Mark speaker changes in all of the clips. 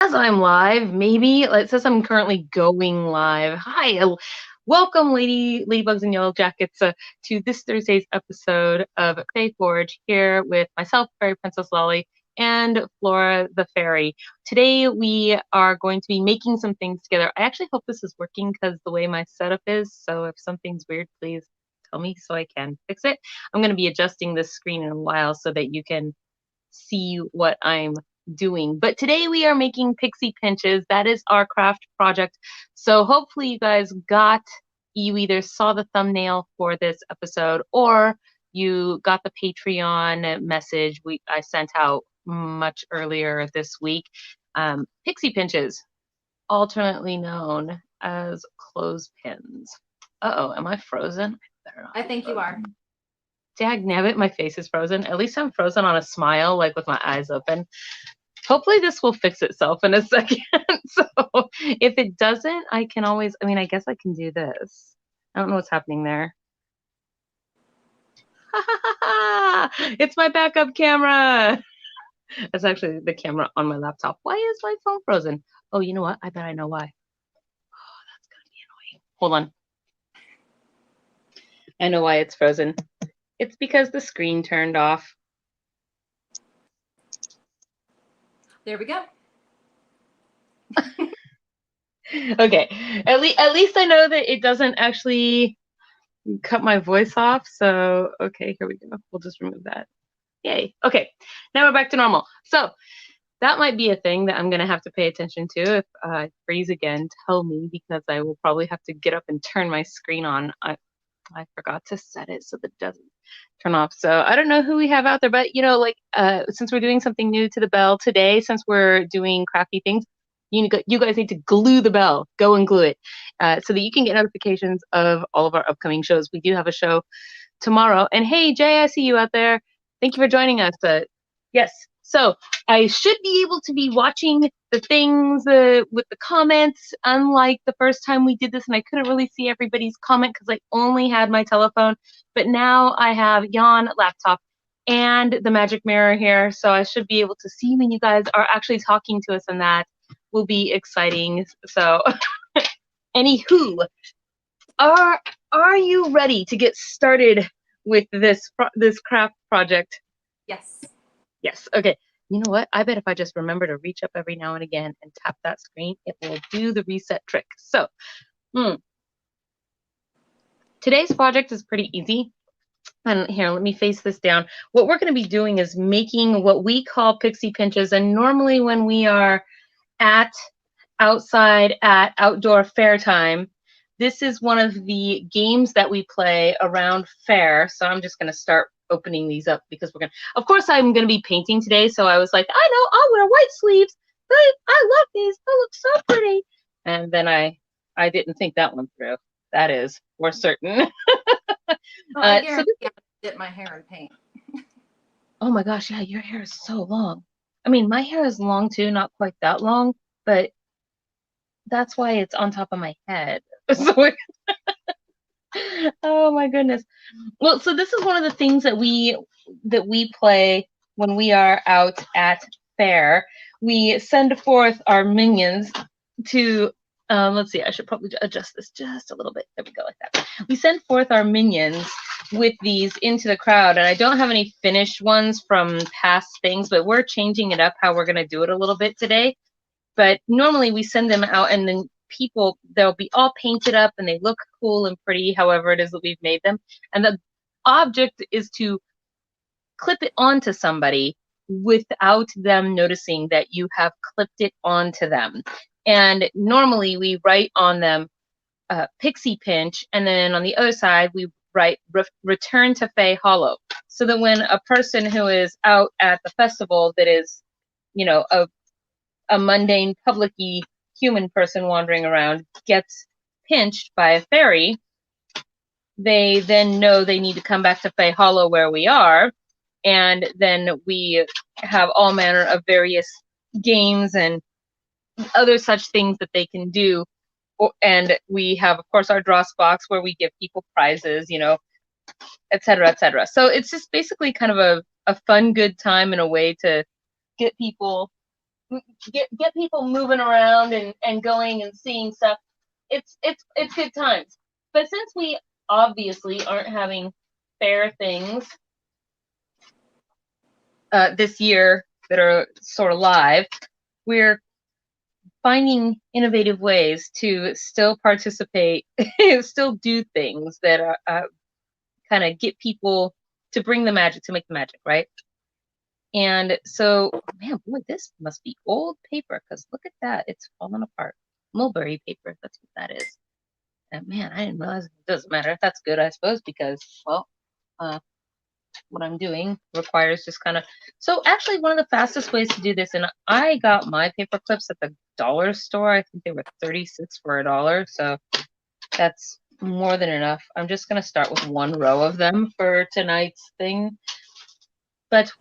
Speaker 1: As I'm live, maybe it says I'm currently going live. Hi, welcome, ladybugs and yellow jackets, to this Thursday's episode of Fae Forge here with myself, Fairy Princess Lolly, and Flora the Fairy. Today we are going to be making some things together. I actually hope this is working because the way my setup is. So if something's weird, please tell me so I can fix it. I'm going to be adjusting this screen in a while so that you can see what I'm doing. But today we are making Pixie Pinches. That is our craft project. So hopefully you either saw the thumbnail for this episode or you got the Patreon message I sent out much earlier this week. Pixie Pinches, alternately known as clothespins. Uh-oh, am I frozen?
Speaker 2: I think you are.
Speaker 1: Dagnabbit, my face is frozen. At least I'm frozen on a smile, like with my eyes open. Hopefully this will fix itself in a second. So if it doesn't, I can always, I guess I can do this. I don't know what's happening there. It's my backup camera. That's actually the camera on my laptop. Why is my phone frozen? Oh, you know what? I bet I know why. Oh, that's gonna be annoying. Hold on. I know why it's frozen. It's because the screen turned off.
Speaker 2: There we go.
Speaker 1: Okay, at least I know that it doesn't actually cut my voice off. So, okay, here we go. We'll just remove that. Yay. Okay, now we're back to normal. So that might be a thing that I'm going to have to pay attention to. If I freeze again, tell me, because I will probably have to get up and turn my screen on. I forgot to set it so that it doesn't turn off. So I don't know who we have out there, but since we're doing something new to the bell today, since we're doing crafty things, you guys need to glue the bell. Go and glue it so that you can get notifications of all of our upcoming shows. We do have a show tomorrow. And hey, Jay, I see you out there. Thank you for joining us. Yes. So I should be able to be watching the things with the comments, unlike the first time we did this, and I couldn't really see everybody's comment because I only had my telephone. But now I have Yon laptop and the magic mirror here, so I should be able to see when you guys are actually talking to us, and that will be exciting. So, anywho, are you ready to get started with this craft project?
Speaker 2: Yes.
Speaker 1: Yes. Okay. You know what? I bet if I just remember to reach up every now and again and tap that screen, it will do the reset trick. So, today's project is pretty easy. And here, let me face this down. What we're going to be doing is making what we call Pixie Pinches. And normally when we are outside at outdoor fair time, this is one of the games that we play around fair. So I'm just going to start opening these up because of course I'm going to be painting today. So I was like, I know, I'll wear white sleeves. But I love these. They look so pretty. And then I didn't think that one through. That is for certain.
Speaker 2: I guarantee I dip my hair in paint.
Speaker 1: Oh my gosh, yeah, your hair is so long. I mean, my hair is long too, not quite that long, but that's why it's on top of my head. So oh my goodness. Well, so this is one of the things that we play when we are out at fair. We send forth our minions to let's see, I should probably adjust this just a little bit. There we go, like that. We send forth our minions with these into the crowd, and I don't have any finished ones from past things, but we're changing it up how we're going to do it a little bit today. But normally we send them out, and then people, they'll be all painted up and they look cool and pretty, however it is that we've made them. And the object is to clip it onto somebody without them noticing that you have clipped it onto them. And normally we write on them Pixie Pinch, and then on the other side we write Return to Fae Hollow. So that when a person who is out at the festival that is, a mundane, public-y human person wandering around gets pinched by a fairy, they then know they need to come back to Fae Hollow where we are, and then we have all manner of various games and other such things that they can do. And we have, of course, our dross box where we give people prizes, et cetera, et cetera. So it's just basically kind of a fun, good time and a way to get people get people moving around and going and seeing stuff. It's good times. But since we obviously aren't having fair things this year that are sort of live, we're finding innovative ways to still participate, still do things that are kind of get people to bring the magic, to make the magic, right? And so, man, boy, this must be old paper, because look at that. It's falling apart. Mulberry paper, that's what that is. And man, I didn't realize it doesn't matter. That's good, I suppose, because, well, what I'm doing requires just kind of. So actually, one of the fastest ways to do this, and I got my paper clips at the dollar store. I think they were 36 for $1. So that's more than enough. I'm just going to start with one row of them for tonight's thing. But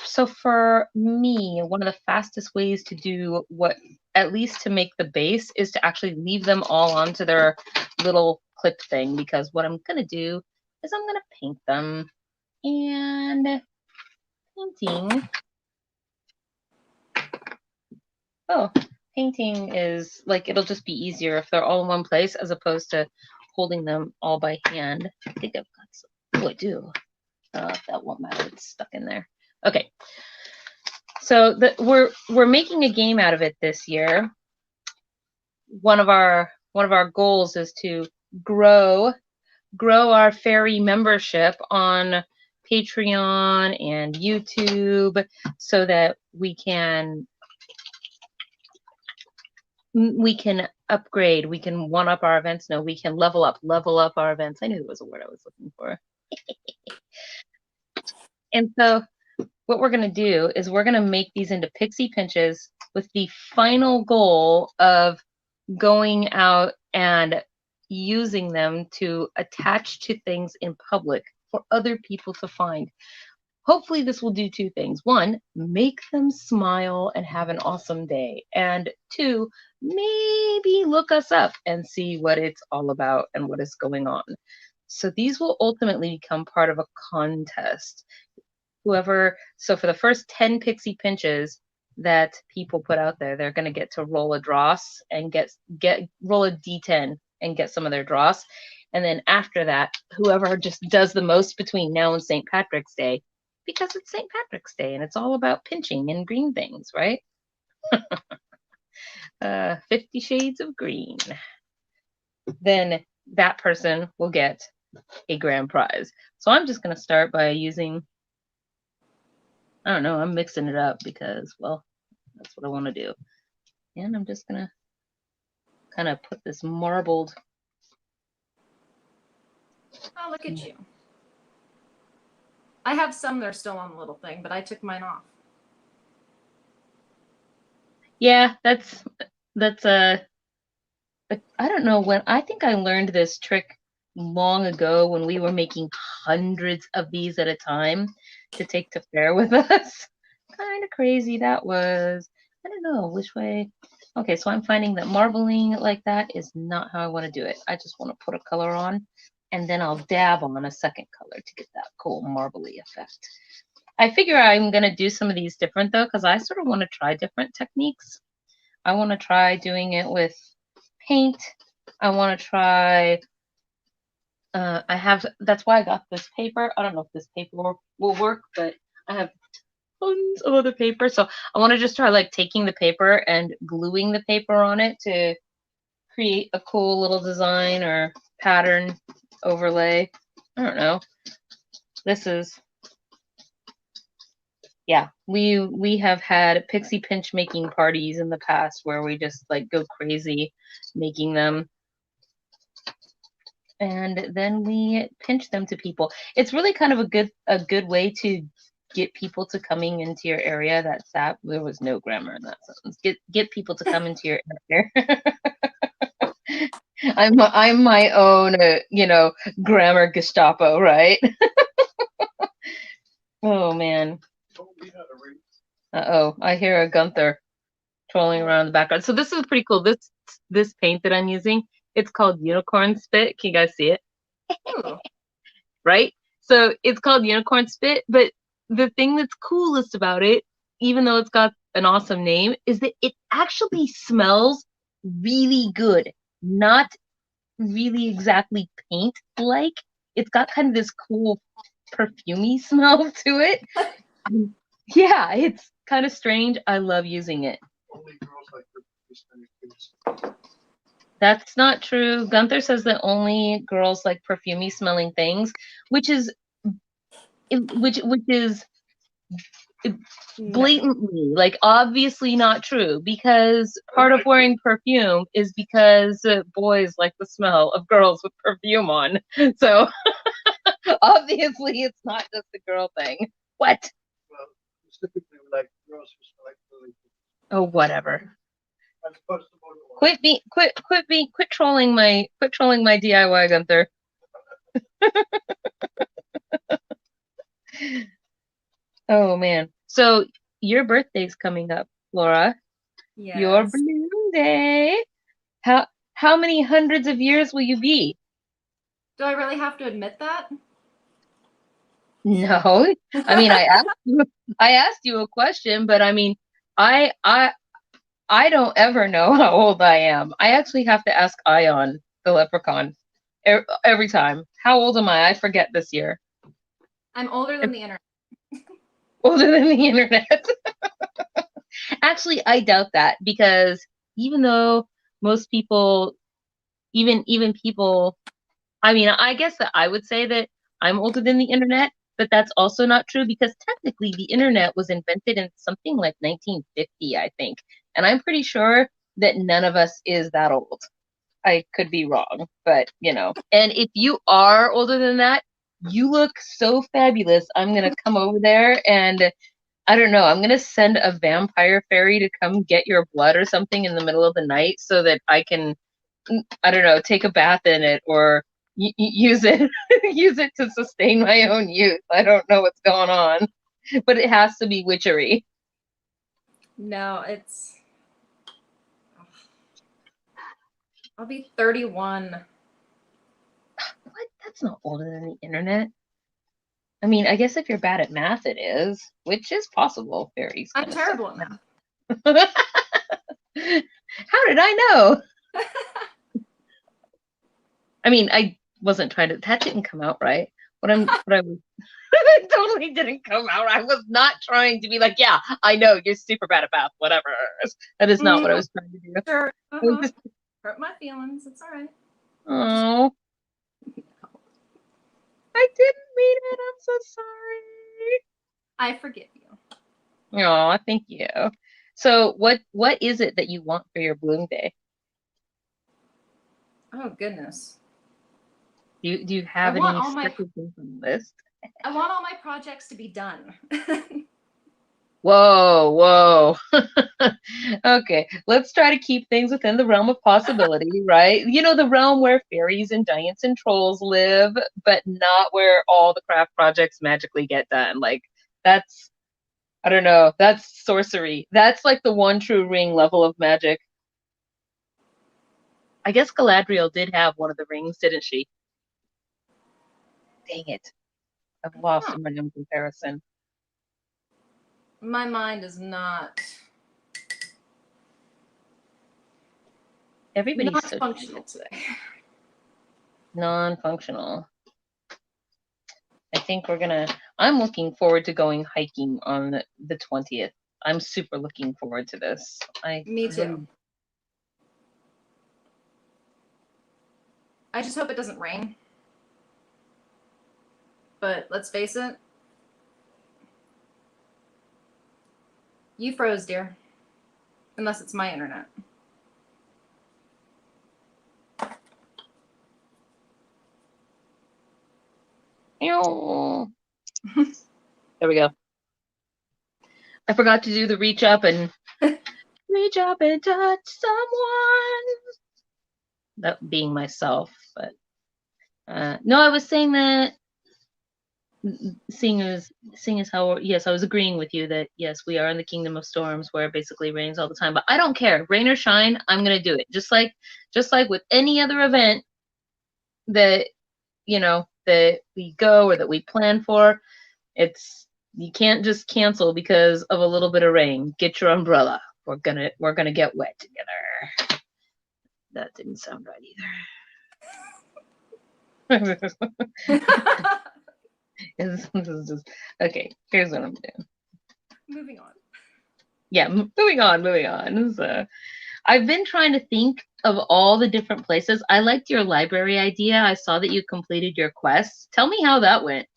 Speaker 1: so for me, one of the fastest ways to do what, at least to make the base, is to actually leave them all onto their little clip thing, because what I'm going to do is I'm going to paint them. And painting, painting is like, it'll just be easier if they're all in one place as opposed to holding them all by hand. I think I've got some. Oh, I do. That won't matter. It's stuck in there. Okay. So we're making a game out of it this year. One of our goals is to grow our fairy membership on Patreon and YouTube, so that we can upgrade, we can one up our events. No, we can level up our events. I knew it was a word I was looking for. And so what we're going to do is we're going to make these into Pixie Pinches with the final goal of going out and using them to attach to things in public for other people to find. Hopefully this will do two things. One, make them smile and have an awesome day. And two, maybe look us up and see what it's all about and what is going on. So these will ultimately become part of a contest. So for the first 10 Pixie Pinches that people put out there, they're going to get to roll a dross and roll a D10 and get some of their dross. And then after that, whoever just does the most between now and St. Patrick's Day, because it's St. Patrick's Day and it's all about pinching and green things, right? 50 Shades of Green. Then that person will get a grand prize. So I'm just going to start by using, I don't know, I'm mixing it up because, well, that's what I want to do. And I'm just going to kind of put this marbled.
Speaker 2: Oh, look at you. I have some that are still on the little thing, but I took mine off.
Speaker 1: Yeah, that's I don't know when. I think I learned this trick long ago when we were making hundreds of these at a time to take to fair with us. Kind of crazy that was. I don't know which way. Okay, so I'm finding that marbling like that is not how I want to do it. I just want to put a color on, and then I'll dab on a second color to get that cool marbly effect. I figure I'm going to do some of these different, though, because I sort of want to try different techniques. I want to try doing it with paint. I want to try, that's why I got this paper. I don't know if this paper will work, but I have tons of other paper. So I want to just try like taking the paper and gluing the paper on it to create a cool little design or pattern overlay. I don't know. This is, yeah, we have had Pixie Pinch making parties in the past where we just like go crazy making them. And then we pinch them to people. It's really kind of a good way to get people to coming into your area. There was no grammar in that sentence. Get people to come into your area. I'm my own, grammar Gestapo, right? Oh man. Uh-oh, I hear a Gunther trolling around in the background. So this is pretty cool. This paint that I'm using, it's called Unicorn Spit. Can you guys see it? Right? So it's called Unicorn Spit, but the thing that's coolest about it, even though it's got an awesome name is that it actually smells really good. Not really exactly paint like. It's got kind of this cool perfumey smell to it. Yeah, it's kind of strange. I love using it.
Speaker 3: Only girls like things.
Speaker 1: That's not true. Gunther says that only girls like perfumey smelling things, which is blatantly, like, obviously not true, because part of wearing perfume is because boys like the smell of girls with perfume on. So obviously it's not just a girl thing. What?
Speaker 3: Well, specifically like girls who smell like really.
Speaker 1: Oh, whatever. Quit trolling my DIY, Gunther. Oh man. So your birthday's coming up, Flora.
Speaker 2: Yes.
Speaker 1: Your balloon day. How many hundreds of years will you be?
Speaker 2: Do I really have to admit that?
Speaker 1: No. I mean, I asked you a question, but I mean, I don't ever know how old I am. I actually have to ask Ion, the leprechaun, every time. How old am I? I forget this year.
Speaker 2: I'm older than the internet.
Speaker 1: Older than the internet. Actually, I doubt that, because even though most people, even people, I mean, I guess that I would say that I'm older than the internet, but that's also not true, because technically the internet was invented in something like 1950, I think. And I'm pretty sure that none of us is that old. I could be wrong, but you know. And if you are older than that, you look so fabulous. I'm going to come over there and I don't know, I'm going to send a vampire fairy to come get your blood or something in the middle of the night so that I can, I don't know, take a bath in it or use it use it to sustain my own youth. I don't know what's going on, but it has to be witchery.
Speaker 2: No, it's... I'll be 31.
Speaker 1: What? That's not older than the internet. I mean, I guess if you're bad at math, it is, which is possible. Fairies.
Speaker 2: I'm terrible at math.
Speaker 1: How did I know? I mean, I wasn't trying to. That didn't come out right. What I was. It totally didn't come out. I was not trying to be like, yeah, I know you're super bad at math. Whatever. That is not what I was trying to do.
Speaker 2: Sure. Hurt my feelings. It's all right.
Speaker 1: Oh. I didn't mean it. I'm so sorry.
Speaker 2: I forgive you.
Speaker 1: Oh, thank you. So what is it that you want for your Bloom Day?
Speaker 2: Oh goodness.
Speaker 1: Do you have any specific things on the list?
Speaker 2: I want all my projects to be done.
Speaker 1: Whoa. Okay, let's try to keep things within the realm of possibility, right? You know, the realm where fairies and giants and trolls live, but not where all the craft projects magically get done. Like, that's, I don't know, that's sorcery. That's like the one true ring level of magic. I guess Galadriel did have one of the rings, didn't she? Dang it. I've lost in my own comparison.
Speaker 2: My mind is not...
Speaker 1: Everybody's
Speaker 2: not
Speaker 1: so
Speaker 2: functional today.
Speaker 1: Non-functional. I think I'm looking forward to going hiking on the 20th. I'm super looking forward to this.
Speaker 2: Me too. I just hope it doesn't rain. But let's face it. You froze, dear. Unless it's my internet.
Speaker 1: There we go. I forgot to do the reach up and reach up and touch someone. That being myself, but no, I was saying that seeing as how, yes, I was agreeing with you that yes, we are in the kingdom of storms where it basically rains all the time, but I don't care, rain or shine, I'm gonna do it. Just like with any other event that, you know, that we go or that we plan for, it's You can't just cancel because of a little bit of rain. Get your umbrella. We're gonna get wet together. That didn't sound right either. This is just okay. Here's what I'm doing.
Speaker 2: Moving on.
Speaker 1: Yeah, moving on. So, I've been trying to think of all the different places. I liked your library idea. I saw that you completed your quests. Tell me how that went.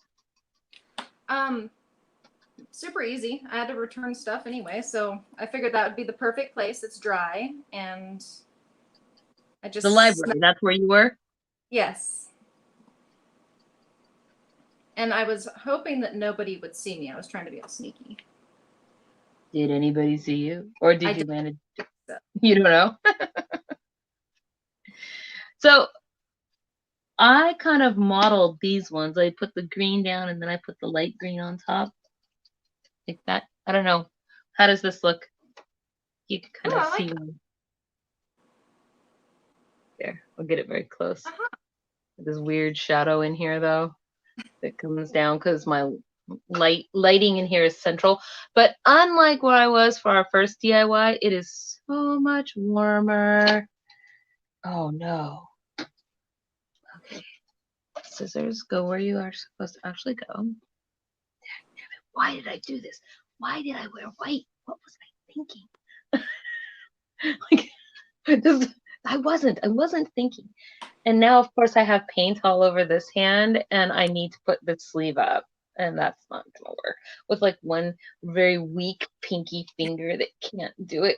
Speaker 2: Super easy. I had to return stuff anyway, so I figured that would be the perfect place. It's dry, and I just
Speaker 1: The library. That's where you were.
Speaker 2: Yes. And I was hoping that nobody would see me. I was trying to be all sneaky.
Speaker 1: Did anybody see you, or did you
Speaker 2: don't
Speaker 1: manage?
Speaker 2: think so.
Speaker 1: You don't know. So I kind of modeled these ones. I put the green down and then I put the light green on top. Like that. I don't know. How does this look? You can kind of
Speaker 2: I
Speaker 1: see
Speaker 2: like
Speaker 1: one. There. I'll get it very close. This weird shadow in here though that comes down because my lighting in here is central. But unlike what I was for our first DIY, it is so much warmer. Oh no. Okay. Scissors, go where you are supposed to actually go. Damn it. Why did I do this? Why did I wear white? What was I thinking? Like, I wasn't thinking. And now, of course, I have paint all over this hand, and I need to put the sleeve up, and that's not gonna work with like one very weak pinky finger that can't do it.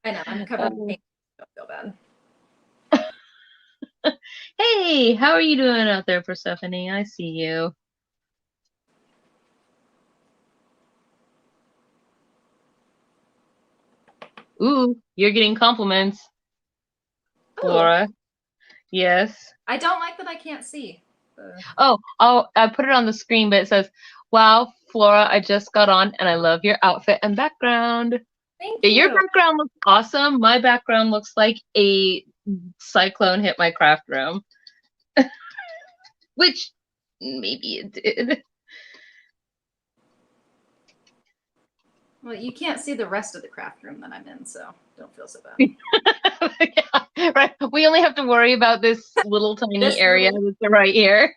Speaker 2: I know. I'm covered in paint. Don't feel bad.
Speaker 1: Hey, how are you doing out there, Persephone? I see you. Ooh, you're getting compliments, Flora. Yes.
Speaker 2: I don't like that I can't see.
Speaker 1: Oh, I put it on the screen, but it says, "Wow, Flora, I just got on and I love your outfit and background."
Speaker 2: Thank
Speaker 1: Yeah,
Speaker 2: you.
Speaker 1: your background looks awesome. My background looks like a cyclone hit my craft room. Which maybe it did.
Speaker 2: Well, you can't see the rest of the craft room that I'm in, so don't feel so bad.
Speaker 1: Yeah, right. We only have to worry about this little tiny
Speaker 2: This
Speaker 1: area
Speaker 2: little-
Speaker 1: that's right here.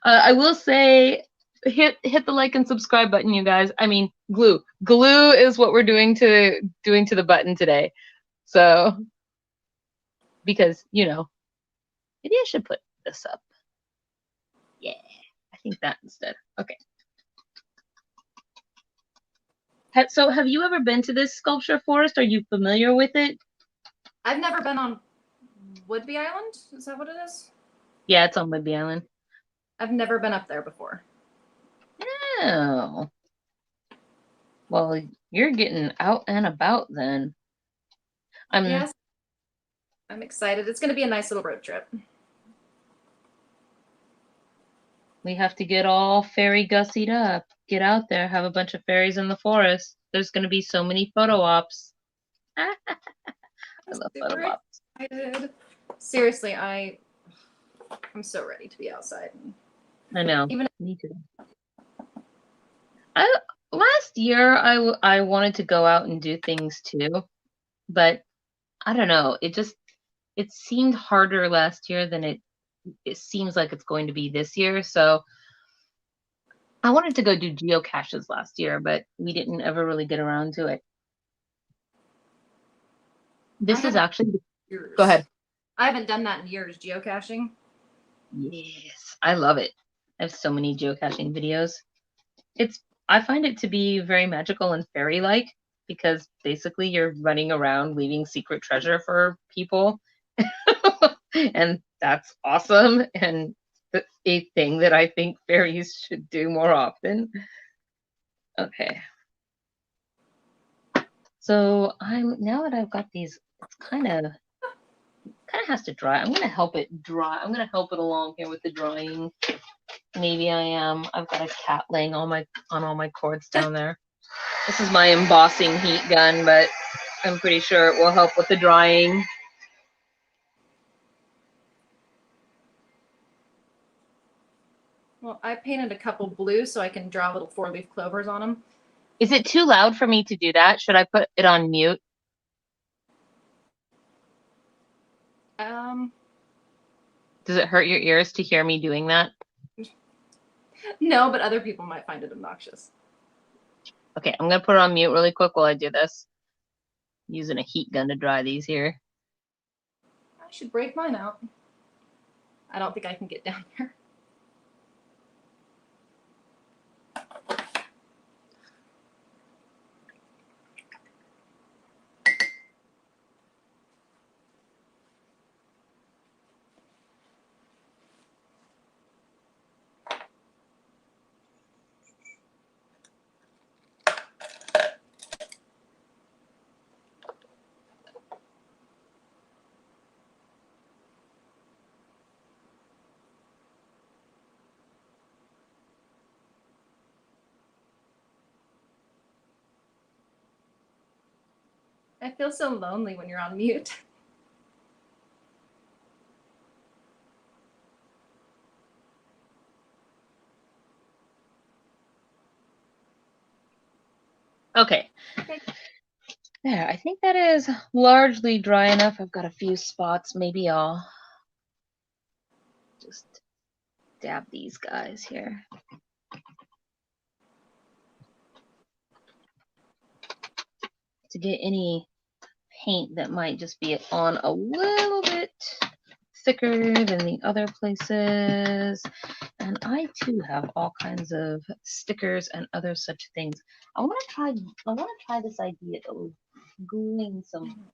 Speaker 1: I will say, hit the like and subscribe button, you guys. I mean, glue is what we're doing to the button today. So, because maybe I should put this up. Yeah, I think that instead. Okay. So, have you ever been to this sculpture forest? Are you familiar with it?
Speaker 2: I've never been on Woodby Island. Is that what it is?
Speaker 1: Yeah, it's on Whidbey Island.
Speaker 2: I've never been up there before.
Speaker 1: Oh. Well, you're getting out and about then.
Speaker 2: Yes. I'm excited. It's going to be a nice little road trip.
Speaker 1: We have to get all fairy gussied up. Get out there, have a bunch of fairies in the forest. There's going to be so many photo ops. I love photo ops.
Speaker 2: Excited. Seriously, I'm so ready to be outside.
Speaker 1: I know.
Speaker 2: Even
Speaker 1: Me too. Last year, I wanted to go out and do things too, but I don't know. It seemed harder last year than it seems like it's going to be this year. So I wanted to go do geocaches last year, but we didn't ever really get around to it. This is actually
Speaker 2: years.
Speaker 1: Go ahead.
Speaker 2: I haven't done that in years, geocaching.
Speaker 1: Yes, I love it. I have so many geocaching videos. I find it to be very magical and fairy-like because basically you're running around leaving secret treasure for people. And that's awesome and a thing that I think fairies should do more often. Okay. So now that I've got these, it's kind of has to dry. I'm gonna help it dry. I'm gonna help it along here with the drying. Maybe I am. I've got a cat laying on all my cords down there. This is my embossing heat gun, but I'm pretty sure it will help with the drying.
Speaker 2: Well, I painted a couple blue so I can draw little 4-leaf clovers on them.
Speaker 1: Is it too loud for me to do that? Should I put it on mute? Does it hurt your ears to hear me doing that?
Speaker 2: No, but other people might find it obnoxious.
Speaker 1: Okay, I'm gonna put it on mute really quick while I do this. I'm using a heat gun to dry these here.
Speaker 2: I should break mine out. I don't think I can get down there. I feel so lonely when you're on mute.
Speaker 1: Okay. There, I think that is largely dry enough. I've got a few spots. Maybe I'll just dab these guys here. To get any paint that might just be on a little bit thicker than the other places. And I too have all kinds of stickers and other such things. I want to try this idea of gluing some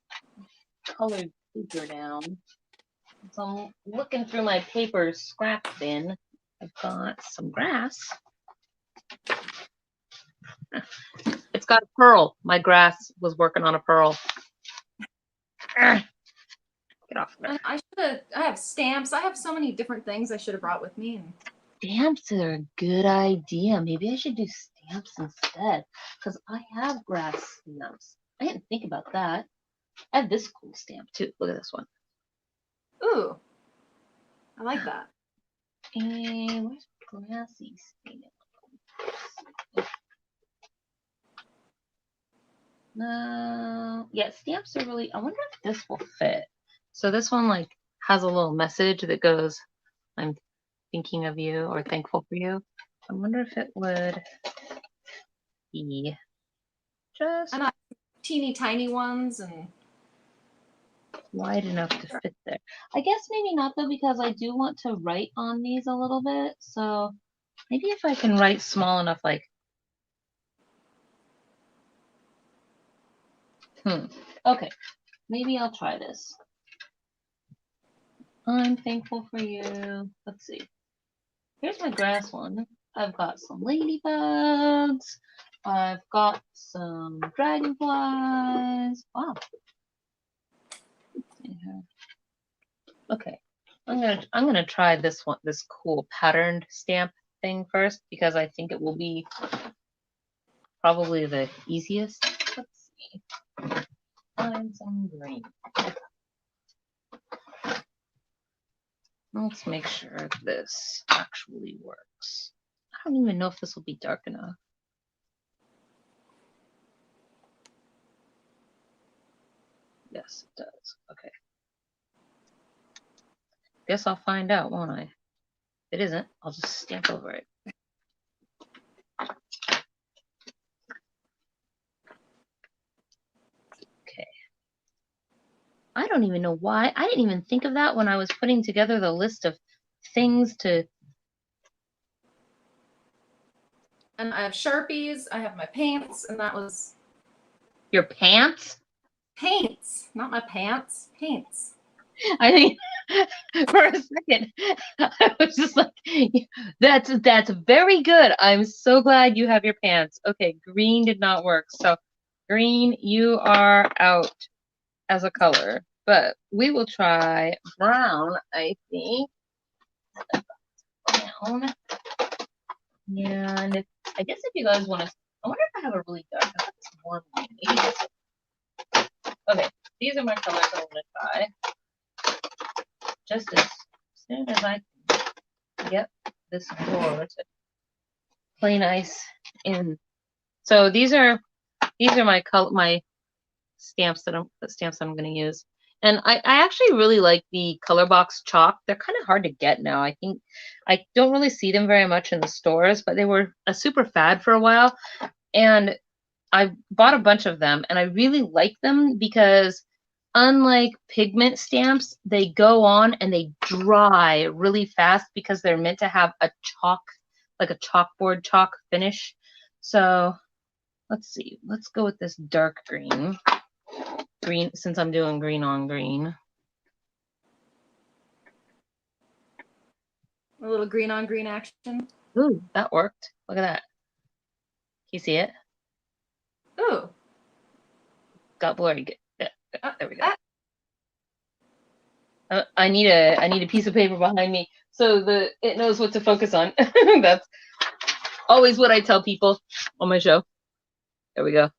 Speaker 1: colored paper down. So I'm looking through my paper scrap bin. I've got some grass. It's got a pearl. My grass was working on a pearl. Get off of it.
Speaker 2: I have stamps. I have so many different things I should have brought with me.
Speaker 1: Stamps are a good idea. Maybe I should do stamps instead. Because I have grass stamps. I didn't think about that. I have this cool stamp too. Look at this one.
Speaker 2: Ooh. I like that.
Speaker 1: And where's grassy stamp? No. Yeah, stamps are really, I wonder if this will fit. So this one like has a little message that goes, I'm thinking of you or thankful for you. I wonder if it would be just
Speaker 2: And I have teeny tiny ones and
Speaker 1: wide enough to fit there. I guess maybe not though, because I do want to write on these a little bit. So maybe if I can write small enough, like, okay, maybe I'll try this. I'm thankful for you. Let's see. Here's my grass one. I've got some ladybugs. I've got some dragonflies. Wow. Okay. I'm gonna try this one, this cool patterned stamp thing first, because I think it will be probably the easiest. Let's see. Find some green. Let's make sure this actually works. I don't even know if this will be dark enough. Yes, it does. Okay. Guess I'll find out, won't I? If it isn't, I'll just stamp over it. Okay. I don't even know why. I didn't even think of that when I was putting together the list of things to...
Speaker 2: I have Sharpies, I have my paints, and that was...
Speaker 1: Your pants?
Speaker 2: Paints! Not my pants. Paints.
Speaker 1: I mean, for a second, I was just like, that's very good. I'm so glad you have your pants. Okay, green did not work. So green, you are out as a color. But we will try brown, I think. Brown. And I guess if you guys want to, I wonder if I have a really dark, I have this warm one. Okay, these are my colors I want to try. Just as soon as I can get this door to play nice in. So these are my stamps that I'm going to use. And I actually really like the color box chalk. They're kind of hard to get now. I think I don't really see them very much in the stores, but they were a super fad for a while. And I bought a bunch of them, and I really like them because unlike pigment stamps, they go on and they dry really fast because they're meant to have a chalk, like a chalkboard chalk finish. So let's see. Let's go with this dark green. Green, since I'm doing green on green.
Speaker 2: A little green on green action.
Speaker 1: Ooh, that worked. Look at that. Can you see it?
Speaker 2: Ooh.
Speaker 1: Got blurry. Yeah, there we go. I need a piece of paper behind me so it knows what to focus on. That's always what I tell people on my show. There we go.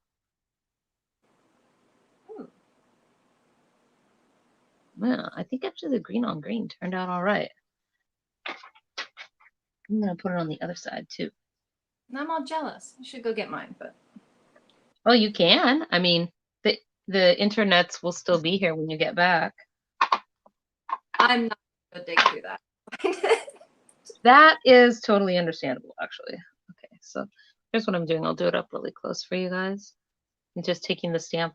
Speaker 1: Yeah, I think actually the green on green turned out all right. I'm gonna put it on the other side too.
Speaker 2: I'm all jealous. I should go get mine, but.
Speaker 1: Oh, you can. I mean, the internets will still be here when you get back.
Speaker 2: I'm not gonna dig through that.
Speaker 1: That is totally understandable, actually. Okay, so here's what I'm doing. I'll do it up really close for you guys. I'm just taking the stamp,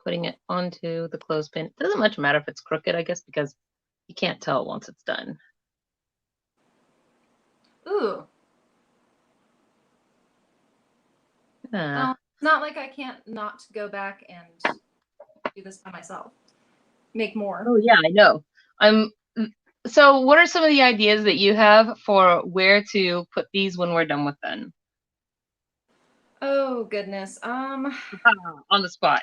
Speaker 1: putting it onto the clothespin. It doesn't much matter if it's crooked, I guess, because you can't tell once it's done.
Speaker 2: Ooh. Well, it's not like I can't not go back and do this by myself. Make more.
Speaker 1: Oh yeah, I know. So what are some of the ideas that you have for where to put these when we're done with them?
Speaker 2: Oh goodness.
Speaker 1: On the spot.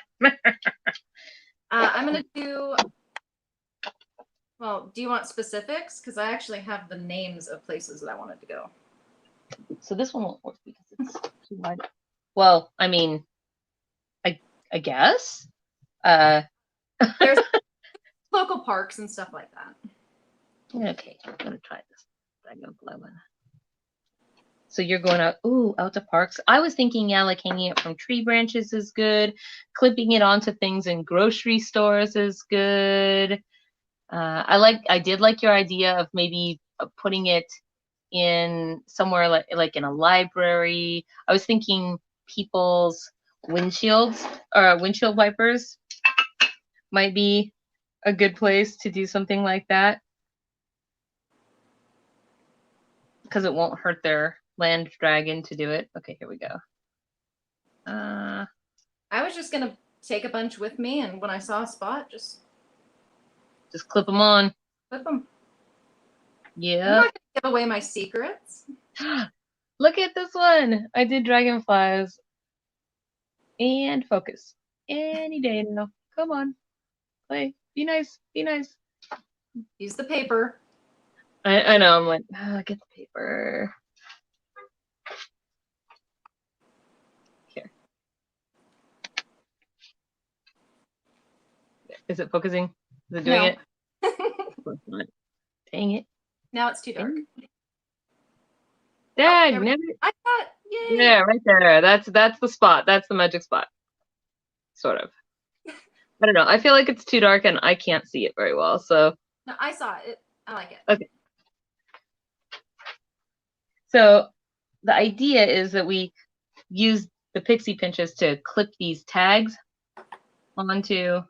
Speaker 2: I'm gonna do. Well, do you want specifics? Because I actually have the names of places that I wanted to go.
Speaker 1: So this one won't work because it's too wide. Well, I mean, I guess.
Speaker 2: There's local parks and stuff like that.
Speaker 1: Okay, I'm gonna try this dragonfly one. So you're going out to parks. I was thinking, yeah, like hanging it from tree branches is good. Clipping it onto things in grocery stores is good. I did like your idea of maybe putting it in somewhere like in a library. I was thinking people's windshields or windshield wipers might be a good place to do something like that, because it won't hurt their land dragon to do it. Okay, here we go.
Speaker 2: I was just gonna take a bunch with me, and when I saw a spot, just
Speaker 1: clip them on.
Speaker 2: Clip them.
Speaker 1: Yeah.
Speaker 2: I'm not gonna give away my secrets.
Speaker 1: Look at this one. I did dragonflies. And focus. Any day now. Come on. Play. Be nice. Be nice.
Speaker 2: Use the paper.
Speaker 1: I know. I'm like, get the paper. Here. Is it focusing? Is it doing it? Dang it.
Speaker 2: Now it's too dark.
Speaker 1: Dang,
Speaker 2: I thought, yay.
Speaker 1: Yeah, right there. That's the spot. That's the magic spot. Sort of. I don't know. I feel like it's too dark and I can't see it very well. So.
Speaker 2: No, I saw it. I like it.
Speaker 1: Okay. So the idea is that we use the Pixie Pinches to clip these tags onto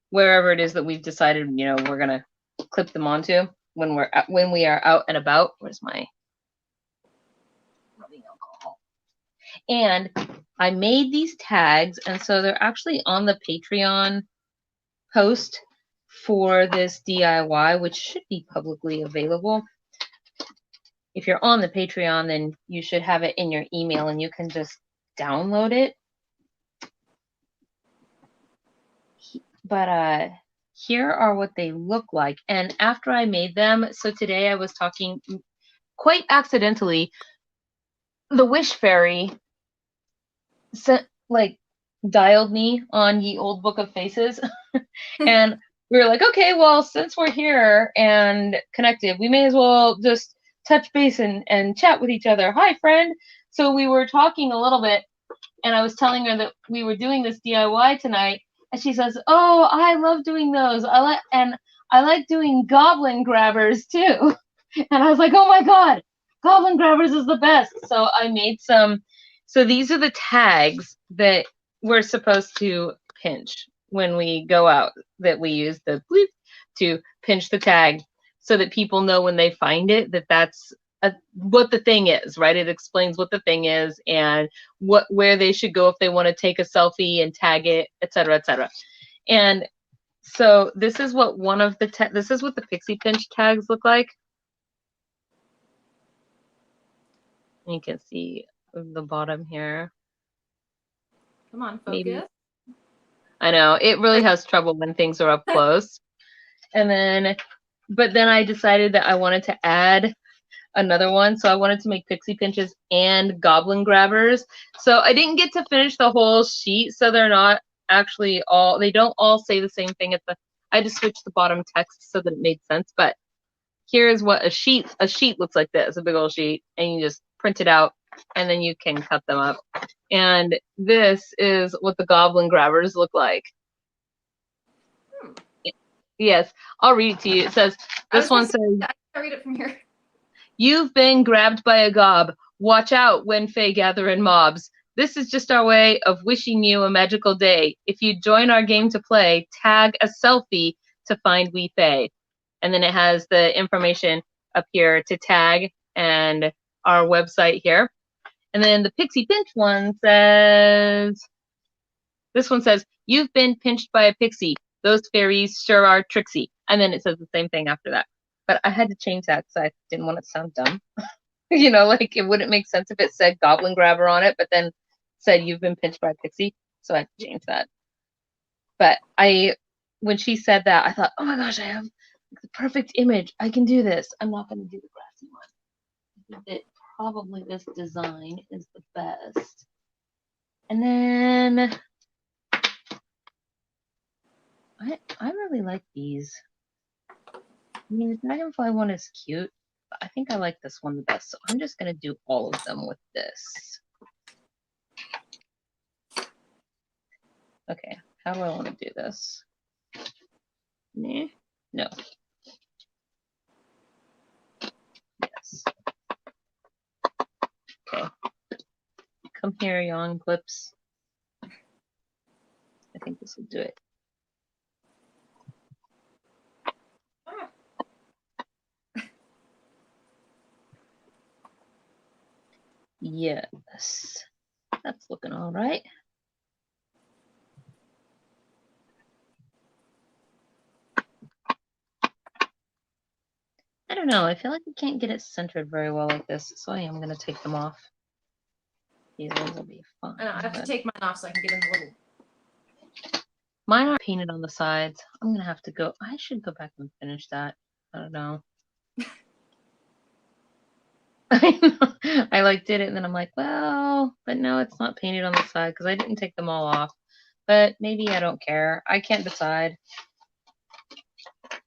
Speaker 1: wherever it is that we've decided, we're gonna clip them onto when we are out and about. Where's my rubbing alcohol? And I made these tags, and so they're actually on the Patreon post for this DIY, which should be publicly available. If you're on the Patreon, then you should have it in your email and you can just download it. But here are what they look like. And after I made them, so today I was talking quite accidentally, the Wish Fairy dialed me on Ye Old Book of Faces. And we were like, okay, well, since we're here and connected, we may as well just touch base and chat with each other. Hi, friend. So we were talking a little bit, and I was telling her that we were doing this DIY tonight, and she says, "Oh, I love doing those. I like doing goblin grabbers too." And I was like, "Oh my god, goblin grabbers is the best." So I made some. So these are the tags that we're supposed to pinch when we go out, that we use the bleep to pinch the tag so that people know when they find it that that's what the thing is, right? It explains what the thing is and where they should go if they want to take a selfie and tag it, etc., etc. And so this is what one of the this is what the Pixie Pinch tags look like. You can see the bottom here.
Speaker 2: Come on, focus.
Speaker 1: Maybe. I know it really has trouble when things are up close. And then, but then I decided that I wanted to add another one. So I wanted to make Pixie Pinches and Goblin Grabbers. So I didn't get to finish the whole sheet. So they're not actually all, they don't all say the same thing at the, I just switched the bottom text so that it made sense. But here's what a sheet looks like this, a big old sheet, and you just print it out and then you can cut them up. And this is what the Goblin Grabbers look like. Yes, I'll read it to you. It says, this one says,
Speaker 2: I can read it from here.
Speaker 1: "You've been grabbed by a gob. Watch out when Fae gather in mobs. This is just our way of wishing you a magical day. If you join our game to play, tag a selfie to find we Fae." And then it has the information up here to tag and our website here. And then the Pixie Pinch one says, this one says, "You've been pinched by a pixie. Those fairies sure are tricksy." And then it says the same thing after that. But I had to change that because I didn't want it to sound dumb. You know, like it wouldn't make sense if it said Goblin Grabber on it, but then said "You've been pinched by a pixie." So I had to change that. But when she said that, I thought, oh my gosh, I have the perfect image. I can do this. I'm not going to do the grassy one. I think that probably this design is the best. And then I really like these. I mean, the dragonfly one is cute, but I think I like this one the best. So I'm just going to do all of them with this. Okay, how do I want to do this? Nah? No. Yes. Okay. Come here, young clips. I think this will do it. Yes. That's looking all right. I don't know. I feel like I can't get it centered very well like this, so I am going to take them off. These ones will be fine.
Speaker 2: I have to take mine off so I can get in the little.
Speaker 1: Mine are painted on the sides. I'm going to have to go. I should go back and finish that. I don't know. I like did it and then I'm like, well, but no, it's not painted on the side because I didn't take them all off. But maybe I don't care. I can't decide.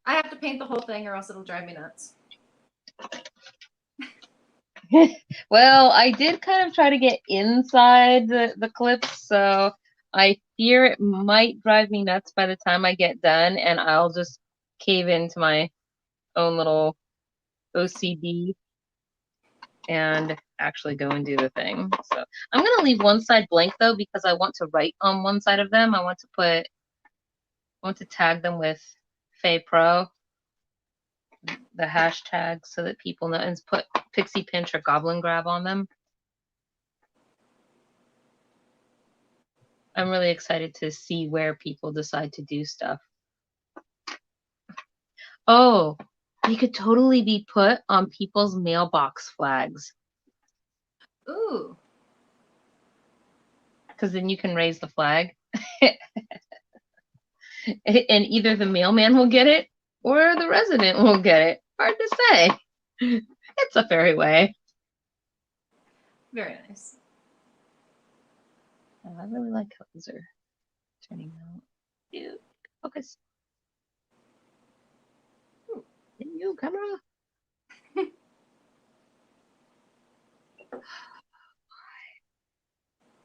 Speaker 2: I have to paint the whole thing or else it'll drive me nuts.
Speaker 1: Well, I did kind of try to get inside the clips, so I fear it might drive me nuts by the time I get done, and I'll just cave into my own little OCD and actually go and do the thing. So I'm going to leave one side blank, though, because I want to write on one side of them. I want to tag them with FAIRYPRO, the hashtag, so that people know, and put Pixie Pinch or Goblin Grab on them. I'm really excited to see where people decide to do stuff. Oh, they could totally be put on people's mailbox flags.
Speaker 2: Ooh.
Speaker 1: Because then you can raise the flag. And either the mailman will get it or the resident will get it. Hard to say. It's a fairy way.
Speaker 2: Very nice.
Speaker 1: I really like how these are turning out. Ew. Focus. You camera.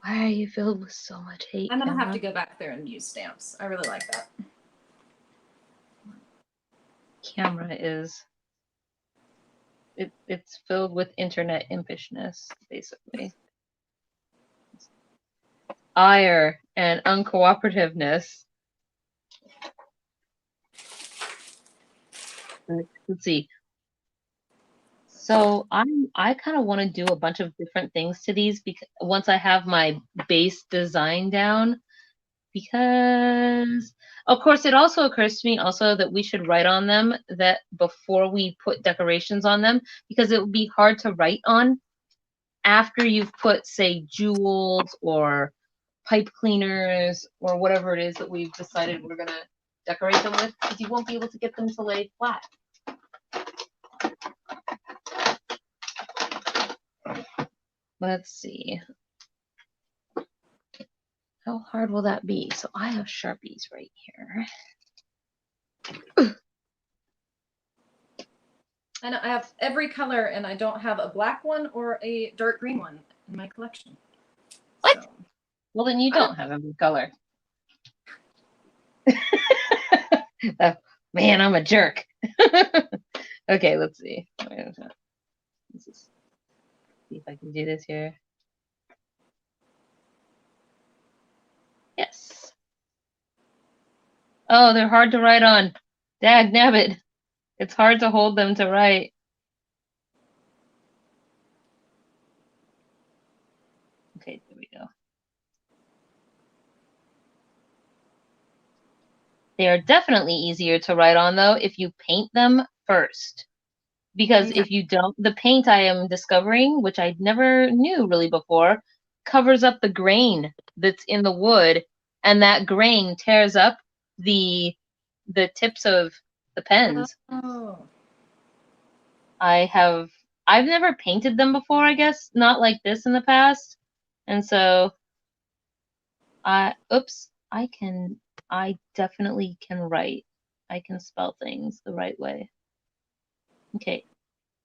Speaker 1: Why are you filled with so much hate?
Speaker 2: I'm gonna have
Speaker 1: camera?
Speaker 2: to go back there and use stamps. I really like that.
Speaker 1: Camera is it's filled with internet impishness, basically. Ire and uncooperativeness. Let's see. So I kind of want to do a bunch of different things to these because once I have my base design down, because of course it also occurs to me also that we should write on them that before we put decorations on them, because it would be hard to write on after you've put, say, jewels or pipe cleaners or whatever it is that we've decided we're gonna decorate them with, because you won't be able to get them to lay flat. Let's see. How hard will that be? So I have Sharpies right here.
Speaker 2: And I have every color, and I don't have a black one or a dark green one in my collection.
Speaker 1: What?
Speaker 2: So.
Speaker 1: Well, then you don't have every color. Man, I'm a jerk. Okay, let's see. Let's see if I can do this here. Yes. Oh, they're hard to write on. Dag nabbit. It's hard to hold them to write. Okay, there we go. They are definitely easier to write on, though, if you paint them first. Because
Speaker 2: Okay.
Speaker 1: if you don't, the paint I am discovering, which I never knew really before, covers up the grain that's in the wood, and that grain tears up the tips of the pens.
Speaker 2: Oh.
Speaker 1: I've never painted them before, I guess, not like this in the past. And so I definitely can write. I can spell things the right way. Okay.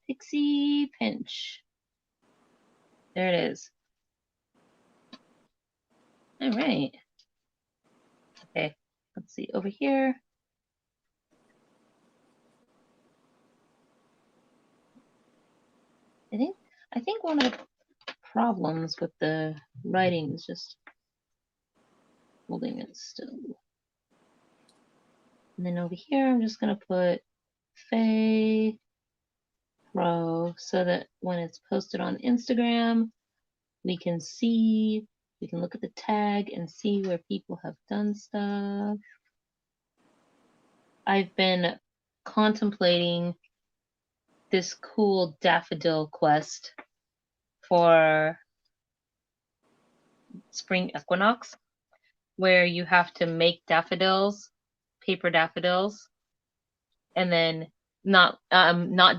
Speaker 1: Pixie Pinch. There it is. All right. Okay. Let's see over here. I think one of the problems with the writing is just holding it still. And then over here, I'm just gonna put Fae Pro so that when it's posted on Instagram, we can look at the tag and see where people have done stuff. I've been contemplating this cool daffodil quest for spring equinox, where you have to make daffodils, paper daffodils, and then not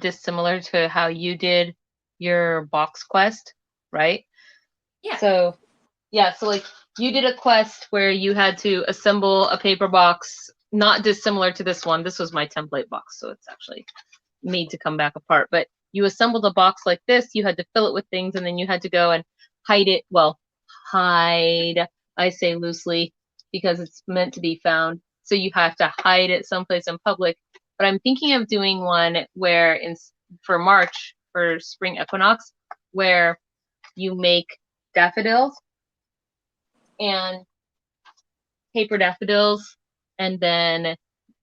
Speaker 1: dissimilar to how you did your box quest, right?
Speaker 2: Yeah.
Speaker 1: So like you did a quest where you had to assemble a paper box, not dissimilar to this one. This was my template box, so it's actually made to come back apart. But you assembled a box like this, you had to fill it with things, and then you had to go and hide it. Well, hide, I say loosely, because it's meant to be found. So you have to hide it someplace in public. But I'm thinking of doing one where for March, for spring equinox, where you make daffodils and paper daffodils, and then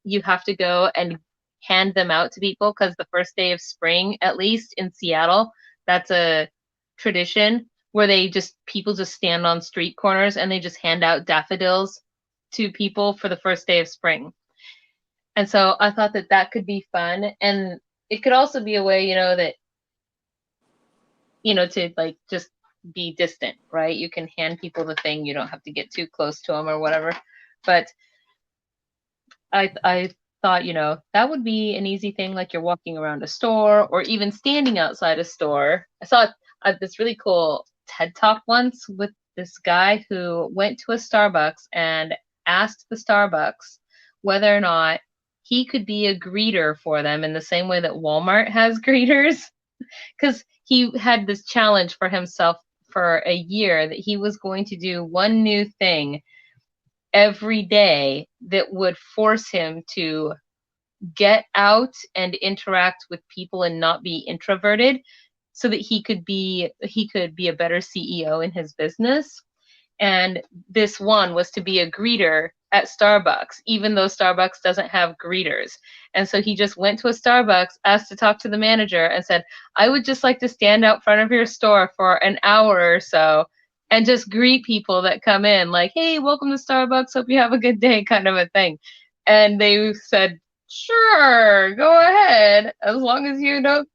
Speaker 1: you have to go and hand them out to people, because the first day of spring, at least in Seattle, that's a tradition where people just stand on street corners and they just hand out daffodils to people for the first day of spring. And so I thought that could be fun, and it could also be a way, that to like just be distant, right? You can hand people the thing, you don't have to get too close to them or whatever. But I thought, that would be an easy thing, like you're walking around a store or even standing outside a store. I saw this really cool TED Talk once with this guy who went to a Starbucks and asked the Starbucks whether or not he could be a greeter for them in the same way that Walmart has greeters. Because he had this challenge for himself for a year that he was going to do one new thing every day that would force him to get out and interact with people and not be introverted, so that he could be a better CEO in his business. And this one was to be a greeter at Starbucks, even though Starbucks doesn't have greeters. And so he just went to a Starbucks, asked to talk to the manager, and said, I would just like to stand out front of your store for an hour or so and just greet people that come in, like, hey, welcome to Starbucks, hope you have a good day, kind of a thing. And they said, sure, go ahead, as long as you don't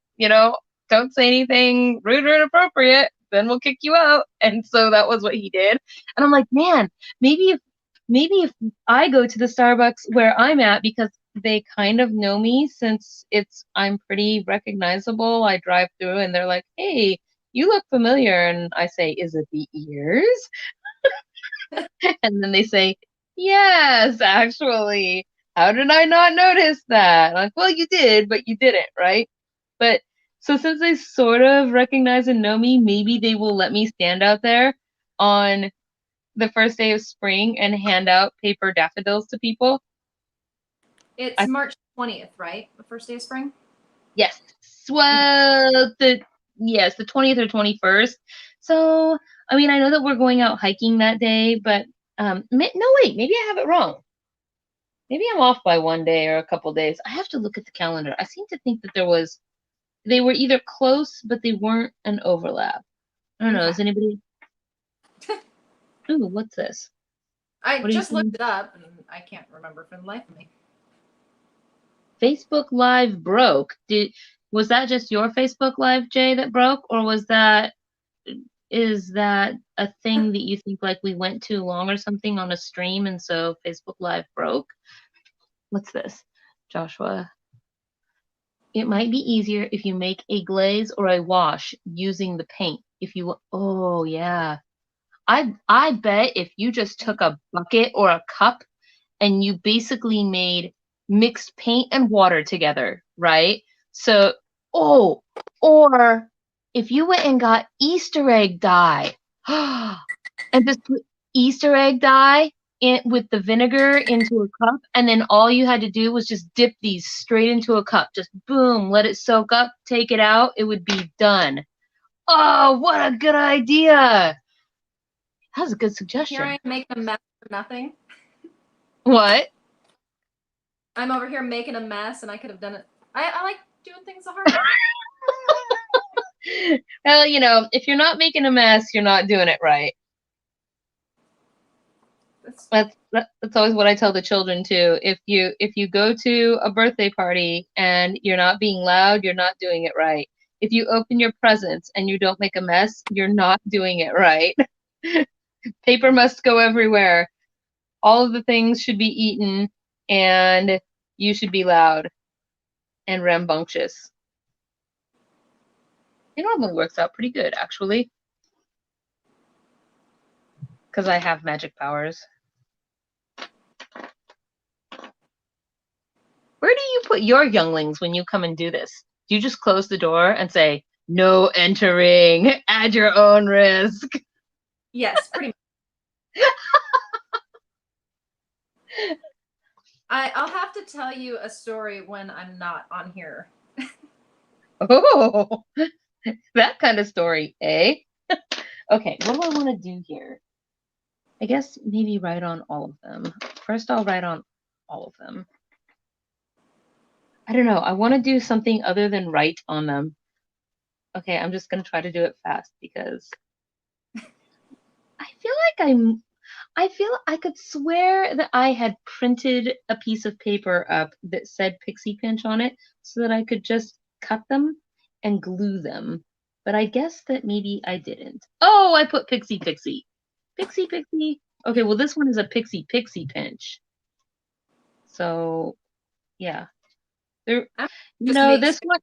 Speaker 1: say anything rude or inappropriate, then we'll kick you out. And so that was what he did. And I'm like, man, maybe if I go to the Starbucks where I'm at, because they kind of know me, since I'm pretty recognizable. I drive through and they're like, hey, you look familiar. And I say, is it the ears? And then they say, yes, actually. How did I not notice that? I'm like, well, you did, but you didn't, right? But so since they sort of recognize and know me, maybe they will let me stand out there on the first day of spring and hand out paper daffodils to people.
Speaker 2: It's March 20th, right? The first day of spring?
Speaker 1: Yes. Well, the 20th or 21st. So, I mean, I know that we're going out hiking that day, but no, wait, maybe I have it wrong. Maybe I'm off by one day or a couple days. I have to look at the calendar. I seem to think that they were either close, but they weren't an overlap. I don't know. Is anybody? Ooh, what's this?
Speaker 2: I just looked it up, and I can't remember for the life of me.
Speaker 1: Facebook Live broke. Was that just your Facebook Live, Jay, that broke, or is that a thing that you think like we went too long or something on a stream, and so Facebook Live broke? What's this, Joshua? It might be easier if you make a glaze or a wash using the paint. Oh yeah. I bet if you just took a bucket or a cup and you basically mixed paint and water together, right? So, or if you went and got Easter egg dye and just put Easter egg dye with the vinegar into a cup, and then all you had to do was just dip these straight into a cup. Just boom, let it soak up, take it out, it would be done. Oh, what a good idea. That was a good suggestion.
Speaker 2: Here I am making a mess for nothing.
Speaker 1: What?
Speaker 2: I'm over here making a mess, and I could have done it. I like doing things the hard way.
Speaker 1: Well, if you're not making a mess, you're not doing it right. That's always what I tell the children too. If you go to a birthday party and you're not being loud, you're not doing it right. If you open your presents and you don't make a mess, you're not doing it right. Paper must go everywhere. All of the things should be eaten, and you should be loud and rambunctious. It normally works out pretty good, actually, because I have magic powers. Where do you put your younglings when you come and do this? Do you just close the door and say, no entering, at your own risk?
Speaker 2: Yes, pretty much. I'll have to tell you a story when I'm not on here.
Speaker 1: Oh, that kind of story, eh? Okay, what do I want to do here? I guess maybe write on all of them. First, I'll write on all of them. I don't know. I want to do something other than write on them. Okay, I'm just going to try to do it fast because I feel I could swear that I had printed a piece of paper up that said Pixie Pinch on it so that I could just cut them and glue them. But I guess that maybe I didn't. Oh, I put Pixie Pixie. Pixie Pixie. Okay, well this one is a Pixie Pinch. So, yeah. This one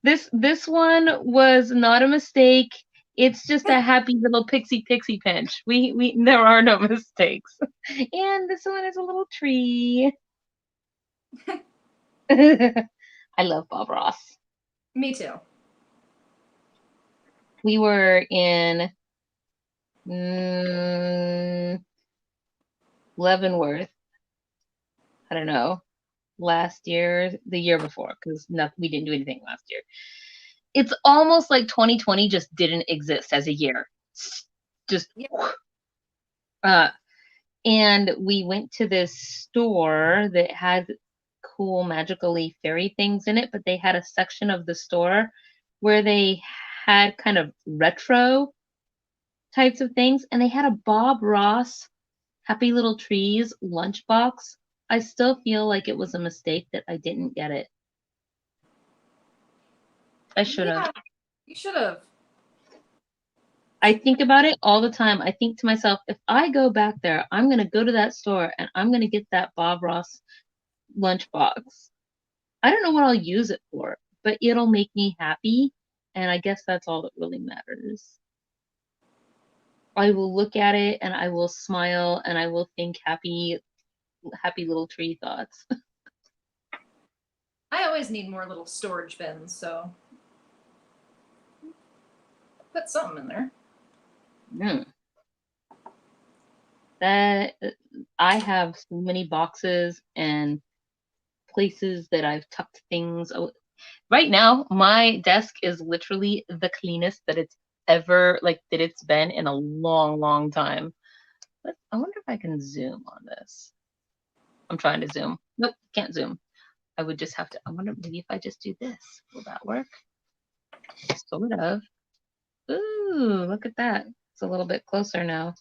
Speaker 1: this one was not a mistake. It's just a happy little Pixie Pinch. There are no mistakes. And this one is a little tree. I love Bob Ross.
Speaker 2: Me too.
Speaker 1: We were in Leavenworth. I don't know, last year, the year before, because we didn't do anything last year. It's almost like 2020 just didn't exist as a year. Just,
Speaker 2: Yeah.
Speaker 1: And we went to this store that had cool magically fairy things in it, but they had a section of the store where they had kind of retro types of things, and they had a Bob Ross Happy Little Trees lunchbox. I still feel like it was a mistake that I didn't get it. I should have.
Speaker 2: Yeah, you should have.
Speaker 1: I think about it all the time. I think to myself, if I go back there, I'm going to go to that store and I'm going to get that Bob Ross lunchbox. I don't know what I'll use it for, but it'll make me happy. And I guess that's all that really matters. I will look at it and I will smile and I will think happy little tree thoughts.
Speaker 2: I always need more little storage bins, so put something in there.
Speaker 1: That I have so many boxes and places that I've tucked things. Right now, my desk is literally the cleanest that it's ever that it's been in a long, long time. But I wonder if I can zoom on this. I'm trying to zoom. Nope, can't zoom. I would just have to. I wonder maybe if I just do this, will that work? Sort of. Ooh, look at that. It's a little bit closer now.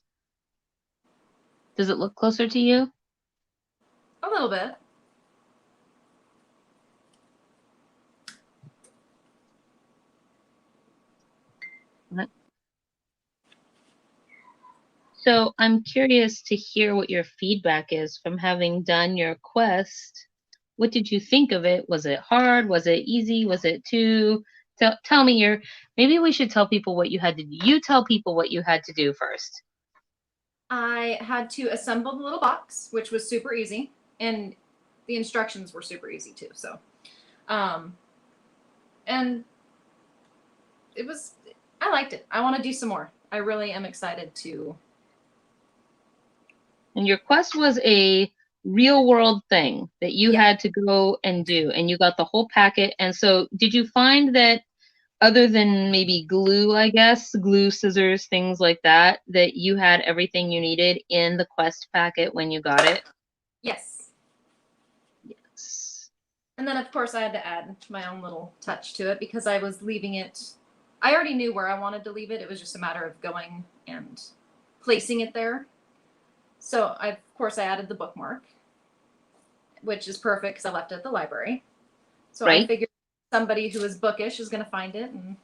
Speaker 1: Does it look closer to you?
Speaker 2: A little bit.
Speaker 1: So I'm curious to hear what your feedback is from having done your quest. What did you think of it? Was it hard? Was it easy? Was it too? Tell me your. Maybe we should tell people what you had to do. You tell people what you had to do first.
Speaker 2: I had to assemble the little box, which was super easy, and the instructions were super easy too. So, and it was. I liked it. I want to do some more. I really am excited to.
Speaker 1: And your quest was a real world thing that you
Speaker 2: Yeah.
Speaker 1: had to go and do, and you got the whole packet. And so, did you find that other than maybe glue, I guess, glue, scissors, things like that, that you had everything you needed in the quest packet when you got it?
Speaker 2: Yes.
Speaker 1: Yes.
Speaker 2: And then, of course, I had to add my own little touch to it because I was leaving it. I already knew where I wanted to leave it. It was just a matter of going and placing it there. So, of course, I added the bookmark, which is perfect because I left it at the library. So
Speaker 1: Right.
Speaker 2: I figured somebody who is bookish is going to find it and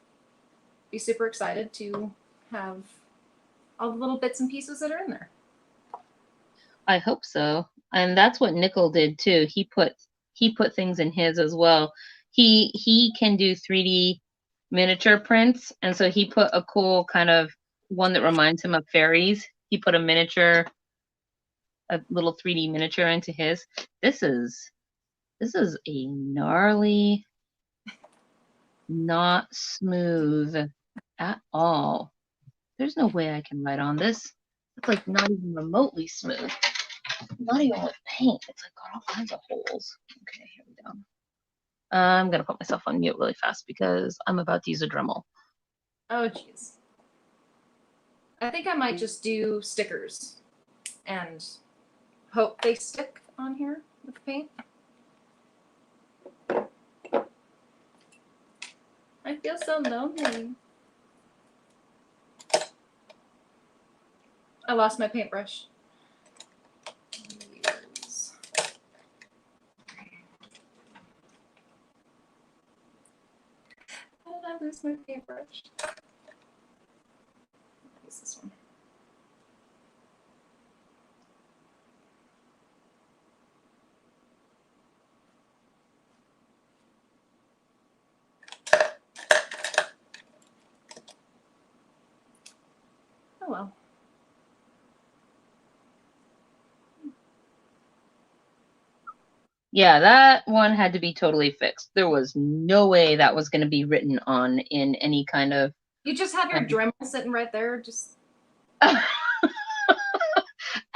Speaker 2: be super excited to have all the little bits and pieces that are in there.
Speaker 1: I hope so. And that's what Nickel did too. He put things in his as well. He can do 3D miniature prints, and so he put a cool kind of one that reminds him of fairies. He put a little 3D miniature into his. This is a gnarly, not smooth at all. There's no way I can write on this. It's like not even remotely smooth. Not even with paint. It's like got all kinds of holes. Okay, here we go. I'm gonna put myself on mute really fast because I'm about to use a Dremel.
Speaker 2: Oh, jeez. I think I might just do stickers and hope they stick on here with the paint. I feel so lonely. I lost my paintbrush. How did I lose my paintbrush? Use this one. Oh well.
Speaker 1: Yeah, that one had to be totally fixed. There was no way that was going to be written on in any kind of.
Speaker 2: You just have your Dremel sitting right there. Just.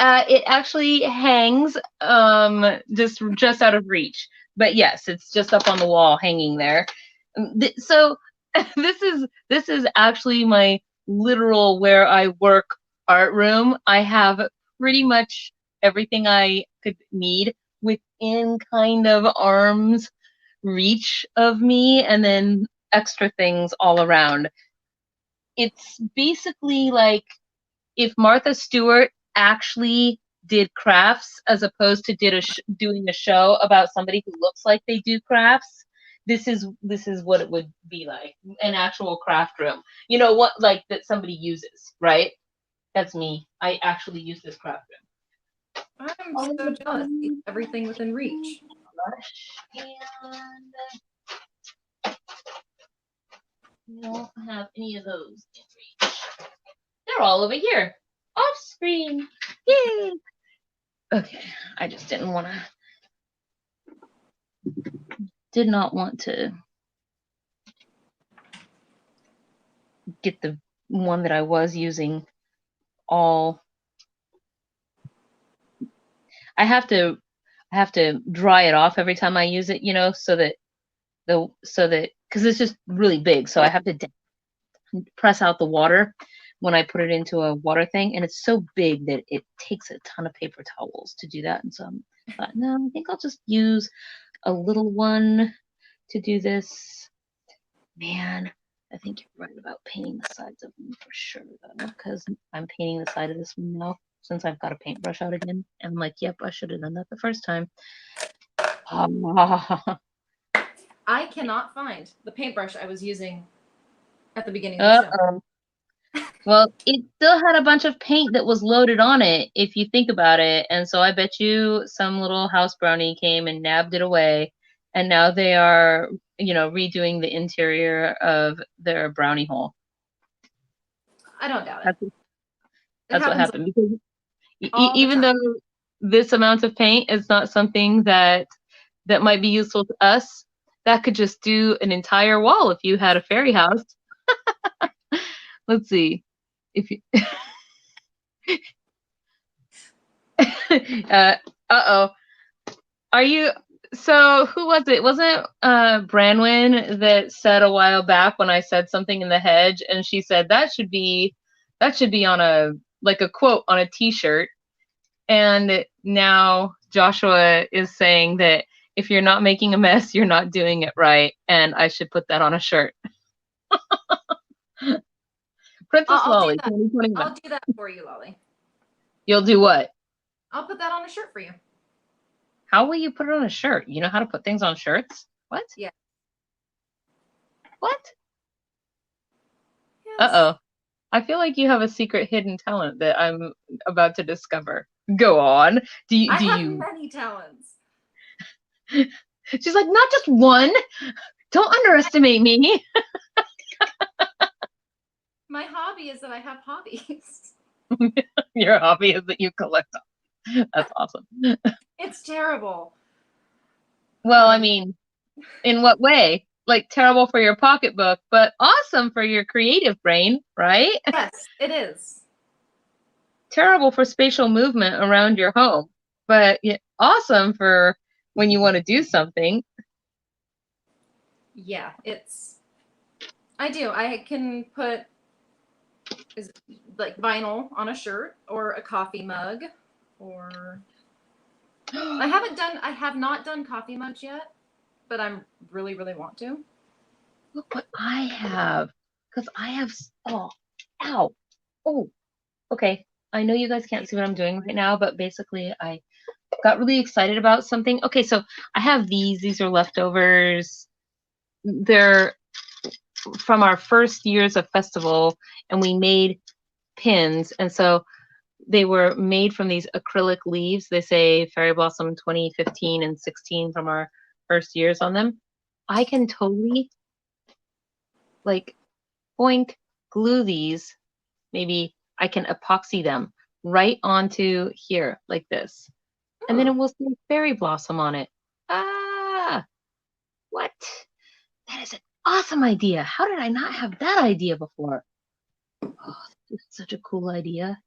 Speaker 1: It actually hangs just out of reach. But yes, it's just up on the wall hanging there. So this is actually my literal where I work art room. I have pretty much everything I could need within kind of arm's reach of me, and then extra things all around. It's basically like if Martha Stewart actually did crafts as opposed to doing a show about somebody who looks like they do crafts. This is what it would be like, an actual craft room. You know what, like that somebody uses, right? That's me. I actually use this craft room.
Speaker 2: I'm so jealous. Everything within reach.
Speaker 1: And we don't have any of those in reach. They're all over here, off screen. Yay! Okay, I just did not want to get the one that I was using all. I have to dry it off every time I use it, you know, so that because it's just really big, so I have to press out the water when I put it into a water thing, and it's so big that it takes a ton of paper towels to do that. And so I thought, no, I think I'll just use a little one to do this. Man, I think you're right about painting the sides of them for sure, though, because I'm painting the side of this one now since I've got a paintbrush out again. And I'm like, yep, I should have done that the first time.
Speaker 2: I cannot find the paintbrush I was using at the beginning of the show.
Speaker 1: Well, it still had a bunch of paint that was loaded on it, if you think about it. And so I bet you some little house brownie came and nabbed it away. And now they are, you know, redoing the interior of their brownie hole.
Speaker 2: I don't doubt it.
Speaker 1: That's what happened. Because even though this amount of paint is not something that might be useful to us, that could just do an entire wall if you had a fairy house. Let's see. If you uh-oh. Are you so who was it? Wasn't Branwyn that said a while back when I said something in the hedge, and she said that should be on a quote on a t-shirt. And now Joshua is saying that if you're not making a mess, you're not doing it right, and I should put that on a shirt. Princess Lolly, 2021.
Speaker 2: I'll do that for you, Lolly.
Speaker 1: You'll do what?
Speaker 2: I'll put that on a shirt for you.
Speaker 1: How will you put it on a shirt? You know how to put things on shirts? What?
Speaker 2: Yeah.
Speaker 1: What?
Speaker 2: Yes.
Speaker 1: Uh-oh. I feel like you have a secret hidden talent that I'm about to discover. Go on.
Speaker 2: I have many talents.
Speaker 1: She's like, not just one. Don't underestimate me.
Speaker 2: My hobby is that I have hobbies.
Speaker 1: Your hobby is that you collect them. That's awesome.
Speaker 2: It's terrible.
Speaker 1: Well, I mean, in what way? Like terrible for your pocketbook, but awesome for your creative brain, right?
Speaker 2: Yes, it is.
Speaker 1: Terrible for spatial movement around your home, but awesome for when you want to do something.
Speaker 2: Yeah, I do. I can put like vinyl on a shirt or a coffee mug, or I have not done coffee mugs yet, but I'm really, really want to.
Speaker 1: Look what I have, because I have, ow, okay. I know you guys can't see what I'm doing right now, but basically I got really excited about something. Okay, so I have these are leftovers. They're from our first years of festival, and we made pins, and so they were made from these acrylic leaves. They say Fairy Blossom 2015 and 16 from our first years on them. I can totally like boink glue these. Maybe I can epoxy them right onto here like this, and then it will say Fairy Blossom on it. Ah, what? That is an awesome idea. How did I not have that idea before? Oh, this is such a cool idea.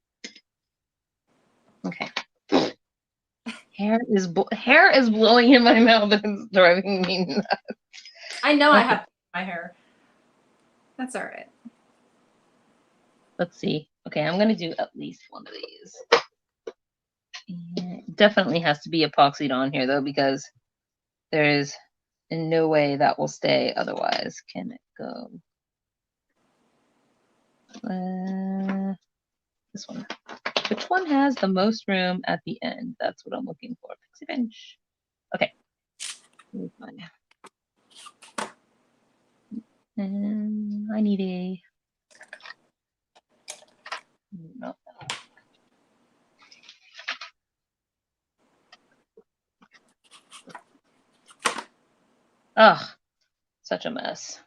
Speaker 1: Okay. Hair is blowing in my mouth and it's driving me nuts.
Speaker 2: I know
Speaker 1: Okay.
Speaker 2: I have my hair. That's all right.
Speaker 1: Let's see. Okay, I'm gonna do at least one of these. And it definitely has to be epoxied on here though, because there's in no way that will stay otherwise. Can it go? This one. Which one has the most room at the end? That's what I'm looking for. Pixie Pinch. Okay. And I need a. No. Ugh, such a mess.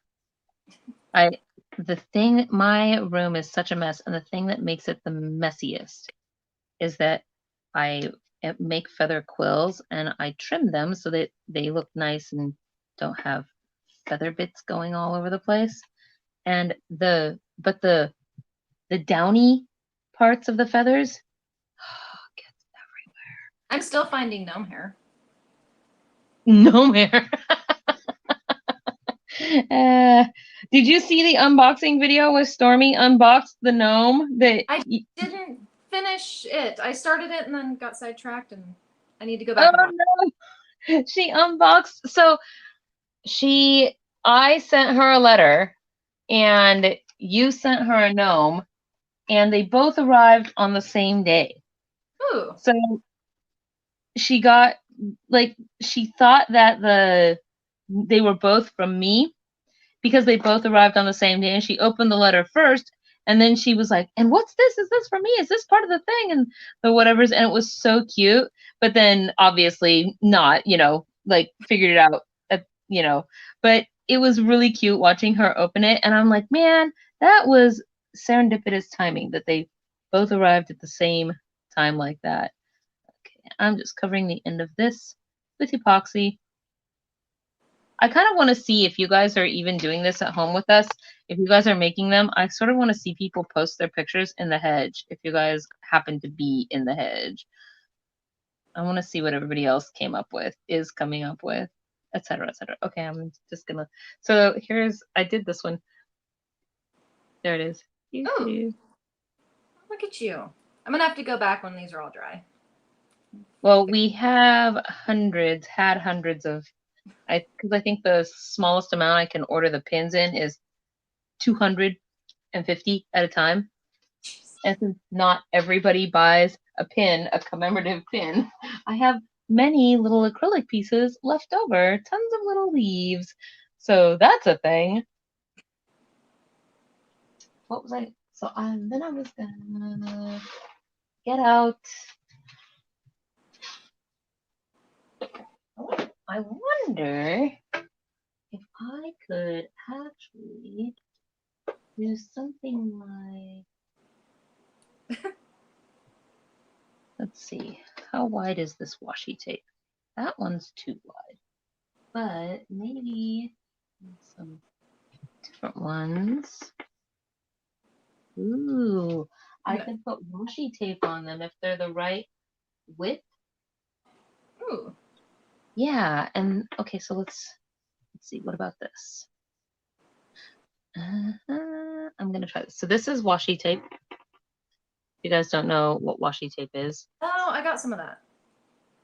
Speaker 1: My room is such a mess, and the thing that makes it the messiest is that I make feather quills and I trim them so that they look nice and don't have feather bits going all over the place. And the downy parts of the feathers gets everywhere.
Speaker 2: I'm still finding gnome hair.
Speaker 1: Gnome hair. Did you see the unboxing video where Stormy unboxed the gnome?
Speaker 2: I didn't finish it. I started it and then got sidetracked, and I need to go back and watch.
Speaker 1: No. She unboxed. So I sent her a letter, and you sent her a gnome, and they both arrived on the same day.
Speaker 2: Ooh.
Speaker 1: So she got she thought that they were both from me because they both arrived on the same day, and she opened the letter first, and then she was like, and what's this? Is this for me? Is this part of the thing? And the whatever's, and it was so cute, but then obviously not, figured it out, but it was really cute watching her open it, and I'm like, man, that was serendipitous timing that they both arrived at the same time like that. Okay, I'm just covering the end of this with epoxy. I kind of want to see if you guys are even doing this at home with us. If you guys are making them, I sort of want to see people post their pictures in the hedge if you guys happen to be in the hedge. I want to see what everybody else is coming up with, etc., etc. Okay, I'm just gonna. So I did this one. There it is.
Speaker 2: Oh, look at you. I'm gonna have to go back when these are all dry.
Speaker 1: Well, we had hundreds of. Because I think the smallest amount I can order the pins in is 250 at a time. And since not everybody buys a commemorative pin, I have many little acrylic pieces left over, tons of little leaves. So that's a thing. What was I? So then I was gonna get out. I wonder if I could actually do something like, let's see, how wide is this washi tape? That one's too wide, but maybe some different ones. Ooh, I could put washi tape on them if they're the right width.
Speaker 2: Ooh.
Speaker 1: Yeah, and okay, so let's see, what about this? I'm gonna try this. So this is washi tape. If you guys don't know what washi tape is.
Speaker 2: Oh, I got some of that.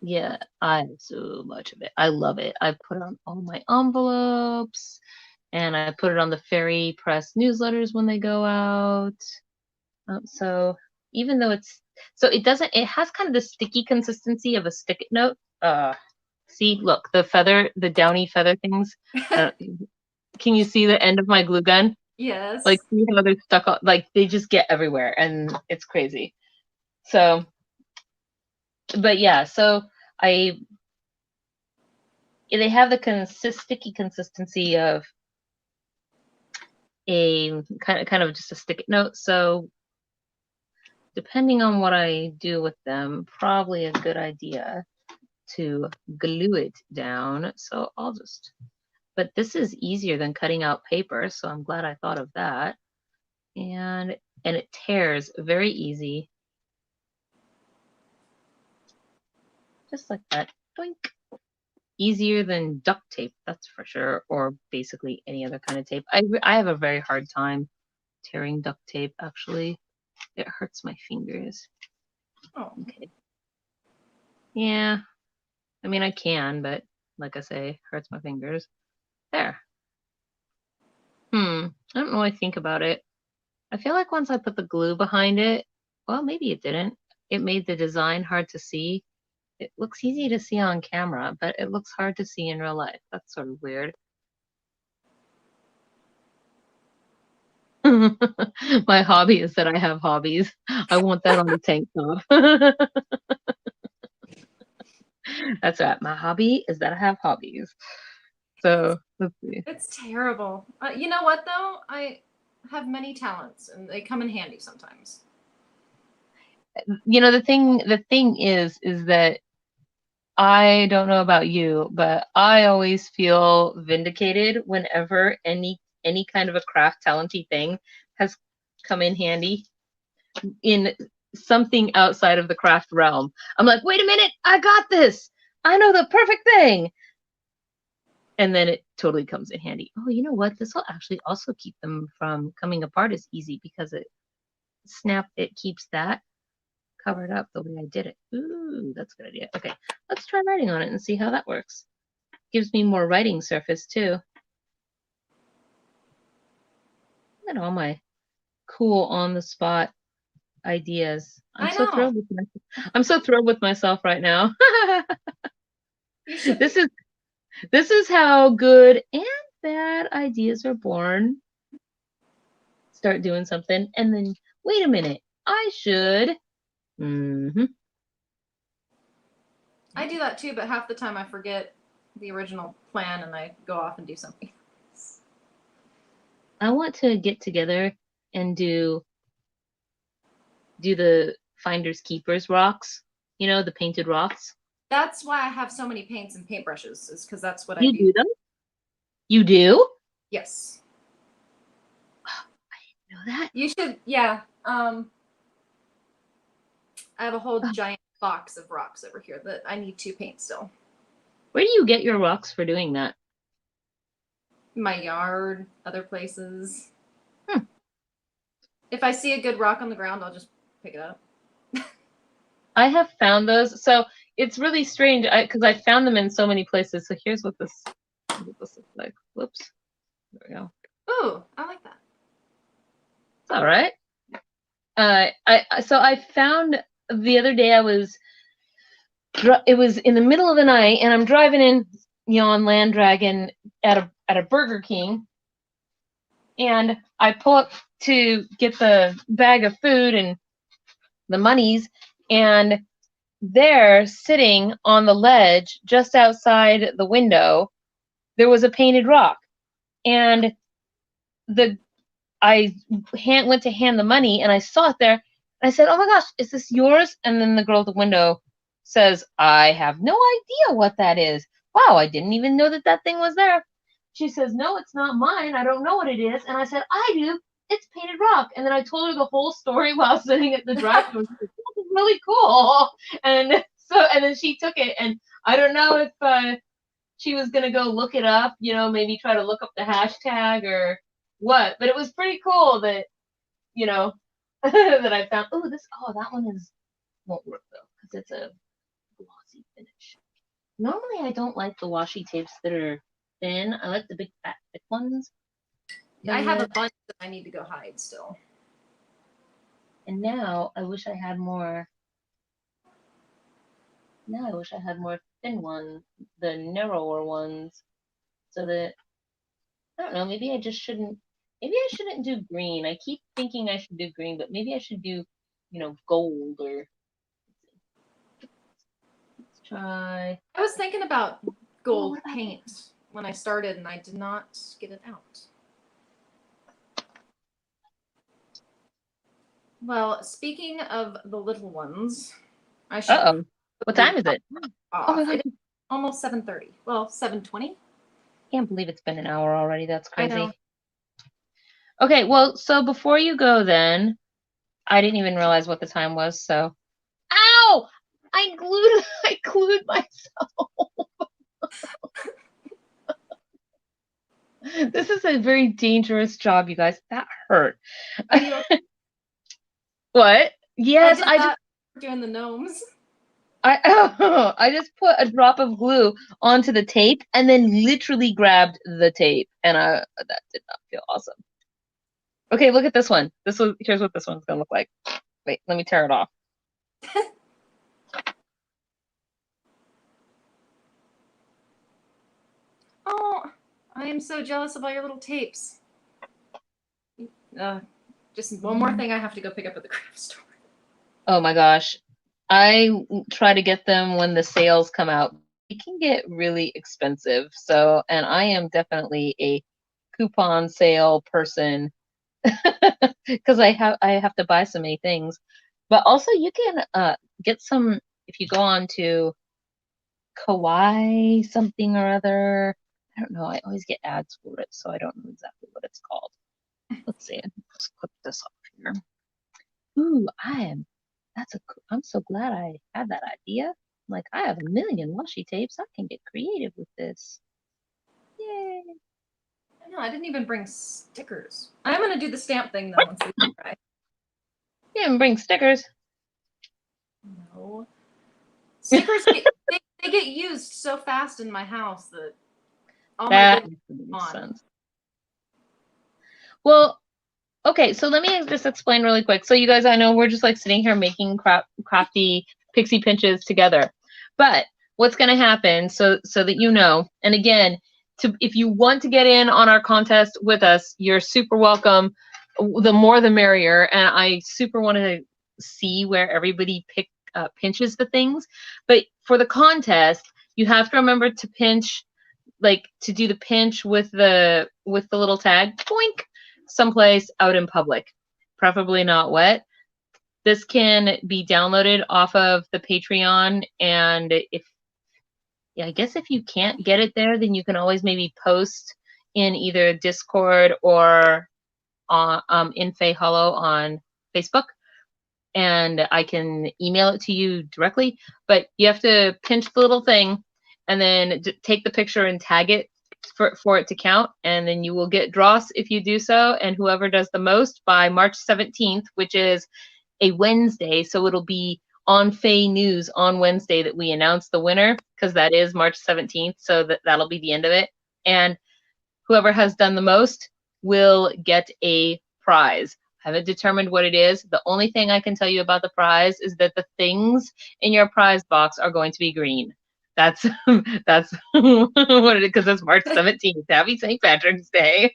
Speaker 1: Yeah, I have so much of it. I love it. I put it on all my envelopes, and I put it on the Fairy Press newsletters when they go out. So even though it has kind of the sticky consistency of a stick-it note. See, look, the downy feather things. Can you see the end of my glue gun?
Speaker 2: Yes.
Speaker 1: Like, see how they're stuck on, like, they just get everywhere, and it's crazy. So, but yeah, so they have the sticky consistency of a kind of just a stick-it note. So, depending on what I do with them, probably a good idea to glue it down. So I'll just, but this is easier than cutting out paper, so I'm glad I thought of that. And it tears very easy. Just like that. Doink. Easier than duct tape, that's for sure, or basically any other kind of tape. I have a very hard time tearing duct tape, actually. It hurts my fingers.
Speaker 2: Oh.
Speaker 1: Okay. Yeah. I mean, I can, but like I say, hurts my fingers. There. I don't know what I think about it. I feel like once I put the glue behind it, well, maybe it didn't. It made the design hard to see. It looks easy to see on camera, but it looks hard to see in real life. That's sort of weird. My hobby is that I have hobbies. I want that on the tank top. That's right. My hobby is that I have hobbies. So let's see.
Speaker 2: It's terrible. You know what though? I have many talents, and they come in handy sometimes.
Speaker 1: You know, the thing is that I don't know about you, but I always feel vindicated whenever any kind of a craft talenty thing has come in handy in something outside of the craft realm. I'm like, wait a minute, I got this. I know the perfect thing. And then it totally comes in handy. Oh, you know what? This will actually also keep them from coming apart as easy because it keeps that covered up the way I did it. Ooh, that's a good idea. Okay, let's try writing on it and see how that works. Gives me more writing surface too. Look at all my cool on the spot ideas. I'm so thrilled with myself. I'm so thrilled with myself right now. This is how good and bad ideas are born. Start doing something and then wait a minute. I should.
Speaker 2: I do that too, but half the time I forget the original plan and I go off and do something else.
Speaker 1: I want to get together and do the Finders Keepers rocks. You know, the painted rocks.
Speaker 2: That's why I have so many paints and paintbrushes, is because that's what I
Speaker 1: You
Speaker 2: do.
Speaker 1: do them? You do?
Speaker 2: Yes.
Speaker 1: Oh, I didn't know that.
Speaker 2: You should, yeah. I have a whole giant box of rocks over here that I need to paint still.
Speaker 1: Where do you get your rocks for doing that?
Speaker 2: My yard, other places. If I see a good rock on the ground, I'll just pick it up.
Speaker 1: I have found those. So it's really strange because I found them in so many places. So here's what this looks like. Whoops. There we go.
Speaker 2: Ooh, I like that.
Speaker 1: It's all right. So I found the other day it was in the middle of the night and I'm driving in, you know, on Land Dragon at a Burger King, and I pull up to get the bag of food and the monies, and there, sitting on the ledge just outside the window, there was a painted rock, and I went to hand the money, and I saw it there, and I said, "Oh my gosh, is this yours?" And then the girl at the window says, "I have no idea what that is. Wow, I didn't even know that thing was there." She says, "No, it's not mine. I don't know what it is." And I said, "I do. It's painted rock." And then I told her the whole story while sitting at the drive-thru. She said, "That's really cool." And then she took it, and I don't know if she was gonna go look it up, you know, maybe try to look up the hashtag or what. But it was pretty cool that, you know, that I found. That one won't work though because it's a glossy finish. Normally, I don't like the washi tapes that are thin. I like the big fat thick ones.
Speaker 2: I have a bunch that I need to go hide still.
Speaker 1: And now I wish I had more. Now I wish I had more thin ones, the narrower ones, so that I don't know. Maybe I just shouldn't. Maybe I shouldn't do green. I keep thinking I should do green, but maybe I should do, you know, gold or. Let's try.
Speaker 2: I was thinking about gold paint when I started, and I did not get it out. Well, speaking of the little ones, I should put
Speaker 1: What time is it?
Speaker 2: Off.
Speaker 1: Oh my God.
Speaker 2: It is almost 7:30. Well, 7:20.
Speaker 1: Can't believe it's been an hour already. That's
Speaker 2: I
Speaker 1: crazy.
Speaker 2: know.
Speaker 1: Okay, well, so before you go then, I didn't even realize what the time was, so. Ow! I glued myself. This is a very dangerous job, you guys. That hurt.
Speaker 2: Are you okay?
Speaker 1: What? Yes,
Speaker 2: I did that doing the gnomes.
Speaker 1: I just put a drop of glue onto the tape and then literally grabbed the tape, and that did not feel awesome. Okay, look at this one. Here's what this one's gonna look like. Wait, let me tear it off.
Speaker 2: Oh, I am so jealous of all your little tapes. Just one more thing I have to go pick up at the craft store.
Speaker 1: Oh my gosh. I try to get them when the sales come out. It can get really expensive. So, and I am definitely a coupon sale person because I have to buy so many things. But also you can get some if you go on to Kawaii something or other. I don't know. I always get ads for it, so I don't know exactly what it's called. Let's see. Let's click this off here. Ooh, I'm so glad I had that idea. Like, I have a million washi tapes. I can get creative with this. Yay.
Speaker 2: No, I didn't even bring stickers. I'm gonna do the stamp thing though once they try.
Speaker 1: You didn't bring stickers.
Speaker 2: No. Stickers they get used so fast in my house that all my
Speaker 1: That makes
Speaker 2: on.
Speaker 1: sense. Well, okay, so let me just explain really quick. So you guys, I know we're just like sitting here making crafty pixie pinches together. But what's going to happen, so that you know, and again, if you want to get in on our contest with us, you're super welcome. The more the merrier. And I super want to see where everybody pinches the things. But for the contest, you have to remember to pinch, like to do the pinch with the little tag, boink, someplace out in public, preferably not wet. This can be downloaded off of the Patreon, and I guess if you can't get it there, then you can always maybe post in either Discord or in Fae Hollow on Facebook, and I can email it to you directly. But you have to pinch the little thing and then take the picture and tag it for it to count, and then you will get dross if you do so, and whoever does the most by March 17th, which is a Wednesday, so it'll be on Fae News on Wednesday that we announce the winner, because that is March 17th, so that'll be the end of it. And whoever has done the most will get a prize. I haven't determined what it is. The only thing I can tell you about the prize is that the things in your prize box are going to be green. That's what it is, because it's March 17th. Happy St. Patrick's Day.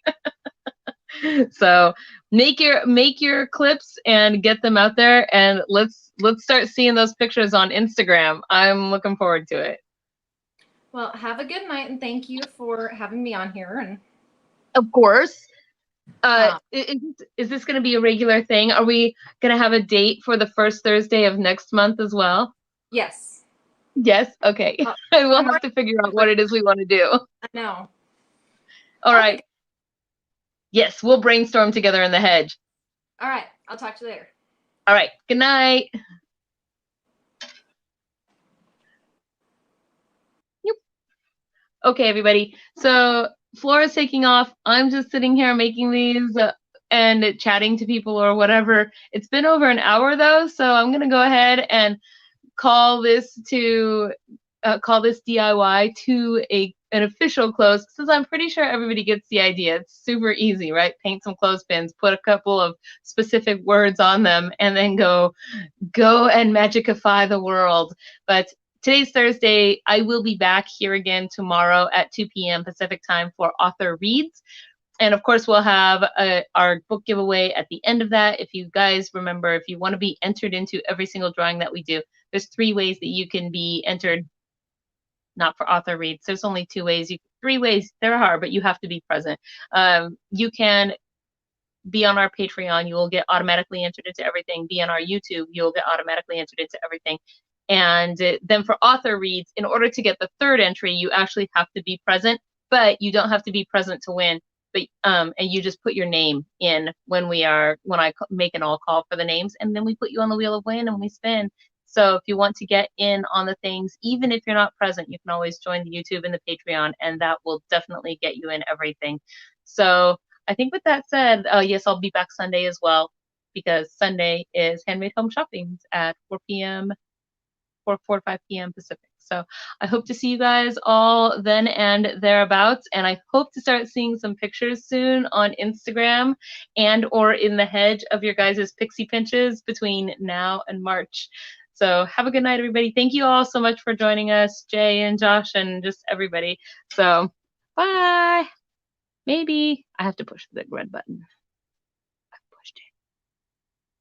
Speaker 1: So make your clips and get them out there, and let's start seeing those pictures on Instagram. I'm looking forward to it.
Speaker 2: Well, have a good night, and thank you for having me on here. And
Speaker 1: of course. Is this going to be a regular thing? Are we going to have a date for the first Thursday of next month as well?
Speaker 2: Yes.
Speaker 1: Yes? Okay. We'll have to figure out what it is we want to do.
Speaker 2: I know.
Speaker 1: All right. Yes, we'll brainstorm together in the hedge.
Speaker 2: All right. I'll talk to you later.
Speaker 1: All right. Good night. Yep. Okay, everybody. So Flora's taking off. I'm just sitting here making these and chatting to people or whatever. It's been over an hour though, so I'm going to go ahead and call this DIY to an official close, since I'm pretty sure everybody gets the idea. It's super easy, right? Paint some clothespins, put a couple of specific words on them, and then go and magicify the world. But today's Thursday. I will be back here again tomorrow at 2 p.m. Pacific time for Author Reads. And of course, we'll have our book giveaway at the end of that. If you guys remember, if you want to be entered into every single drawing that we do, there's 3 ways that you can be entered. Not for Author Reads. There's only 2 ways. 3 ways there are, but you have to be present. You can be on our Patreon. You will get automatically entered into everything. Be on our YouTube. You'll get automatically entered into everything. And then for author reads, in order to get the third entry, you actually have to be present, but you don't have to be present to win. But and you just put your name in when I make an all call for the names, and then we put you on the wheel of win and we spin. So if you want to get in on the things, even if you're not present, you can always join the YouTube and the Patreon, and that will definitely get you in everything. So I think with that said, yes, I'll be back Sunday as well, because Sunday is Handmade Home Shopping at 4 p.m. 4 to 5 p.m. Pacific. So I hope to see you guys all then and thereabouts, and I hope to start seeing some pictures soon on Instagram and or in the hedge of your guys' Pixie Pinches between now and March. So have a good night, everybody. Thank you all so much for joining us, Jay and Josh and just everybody. So bye. Maybe I have to push the red button.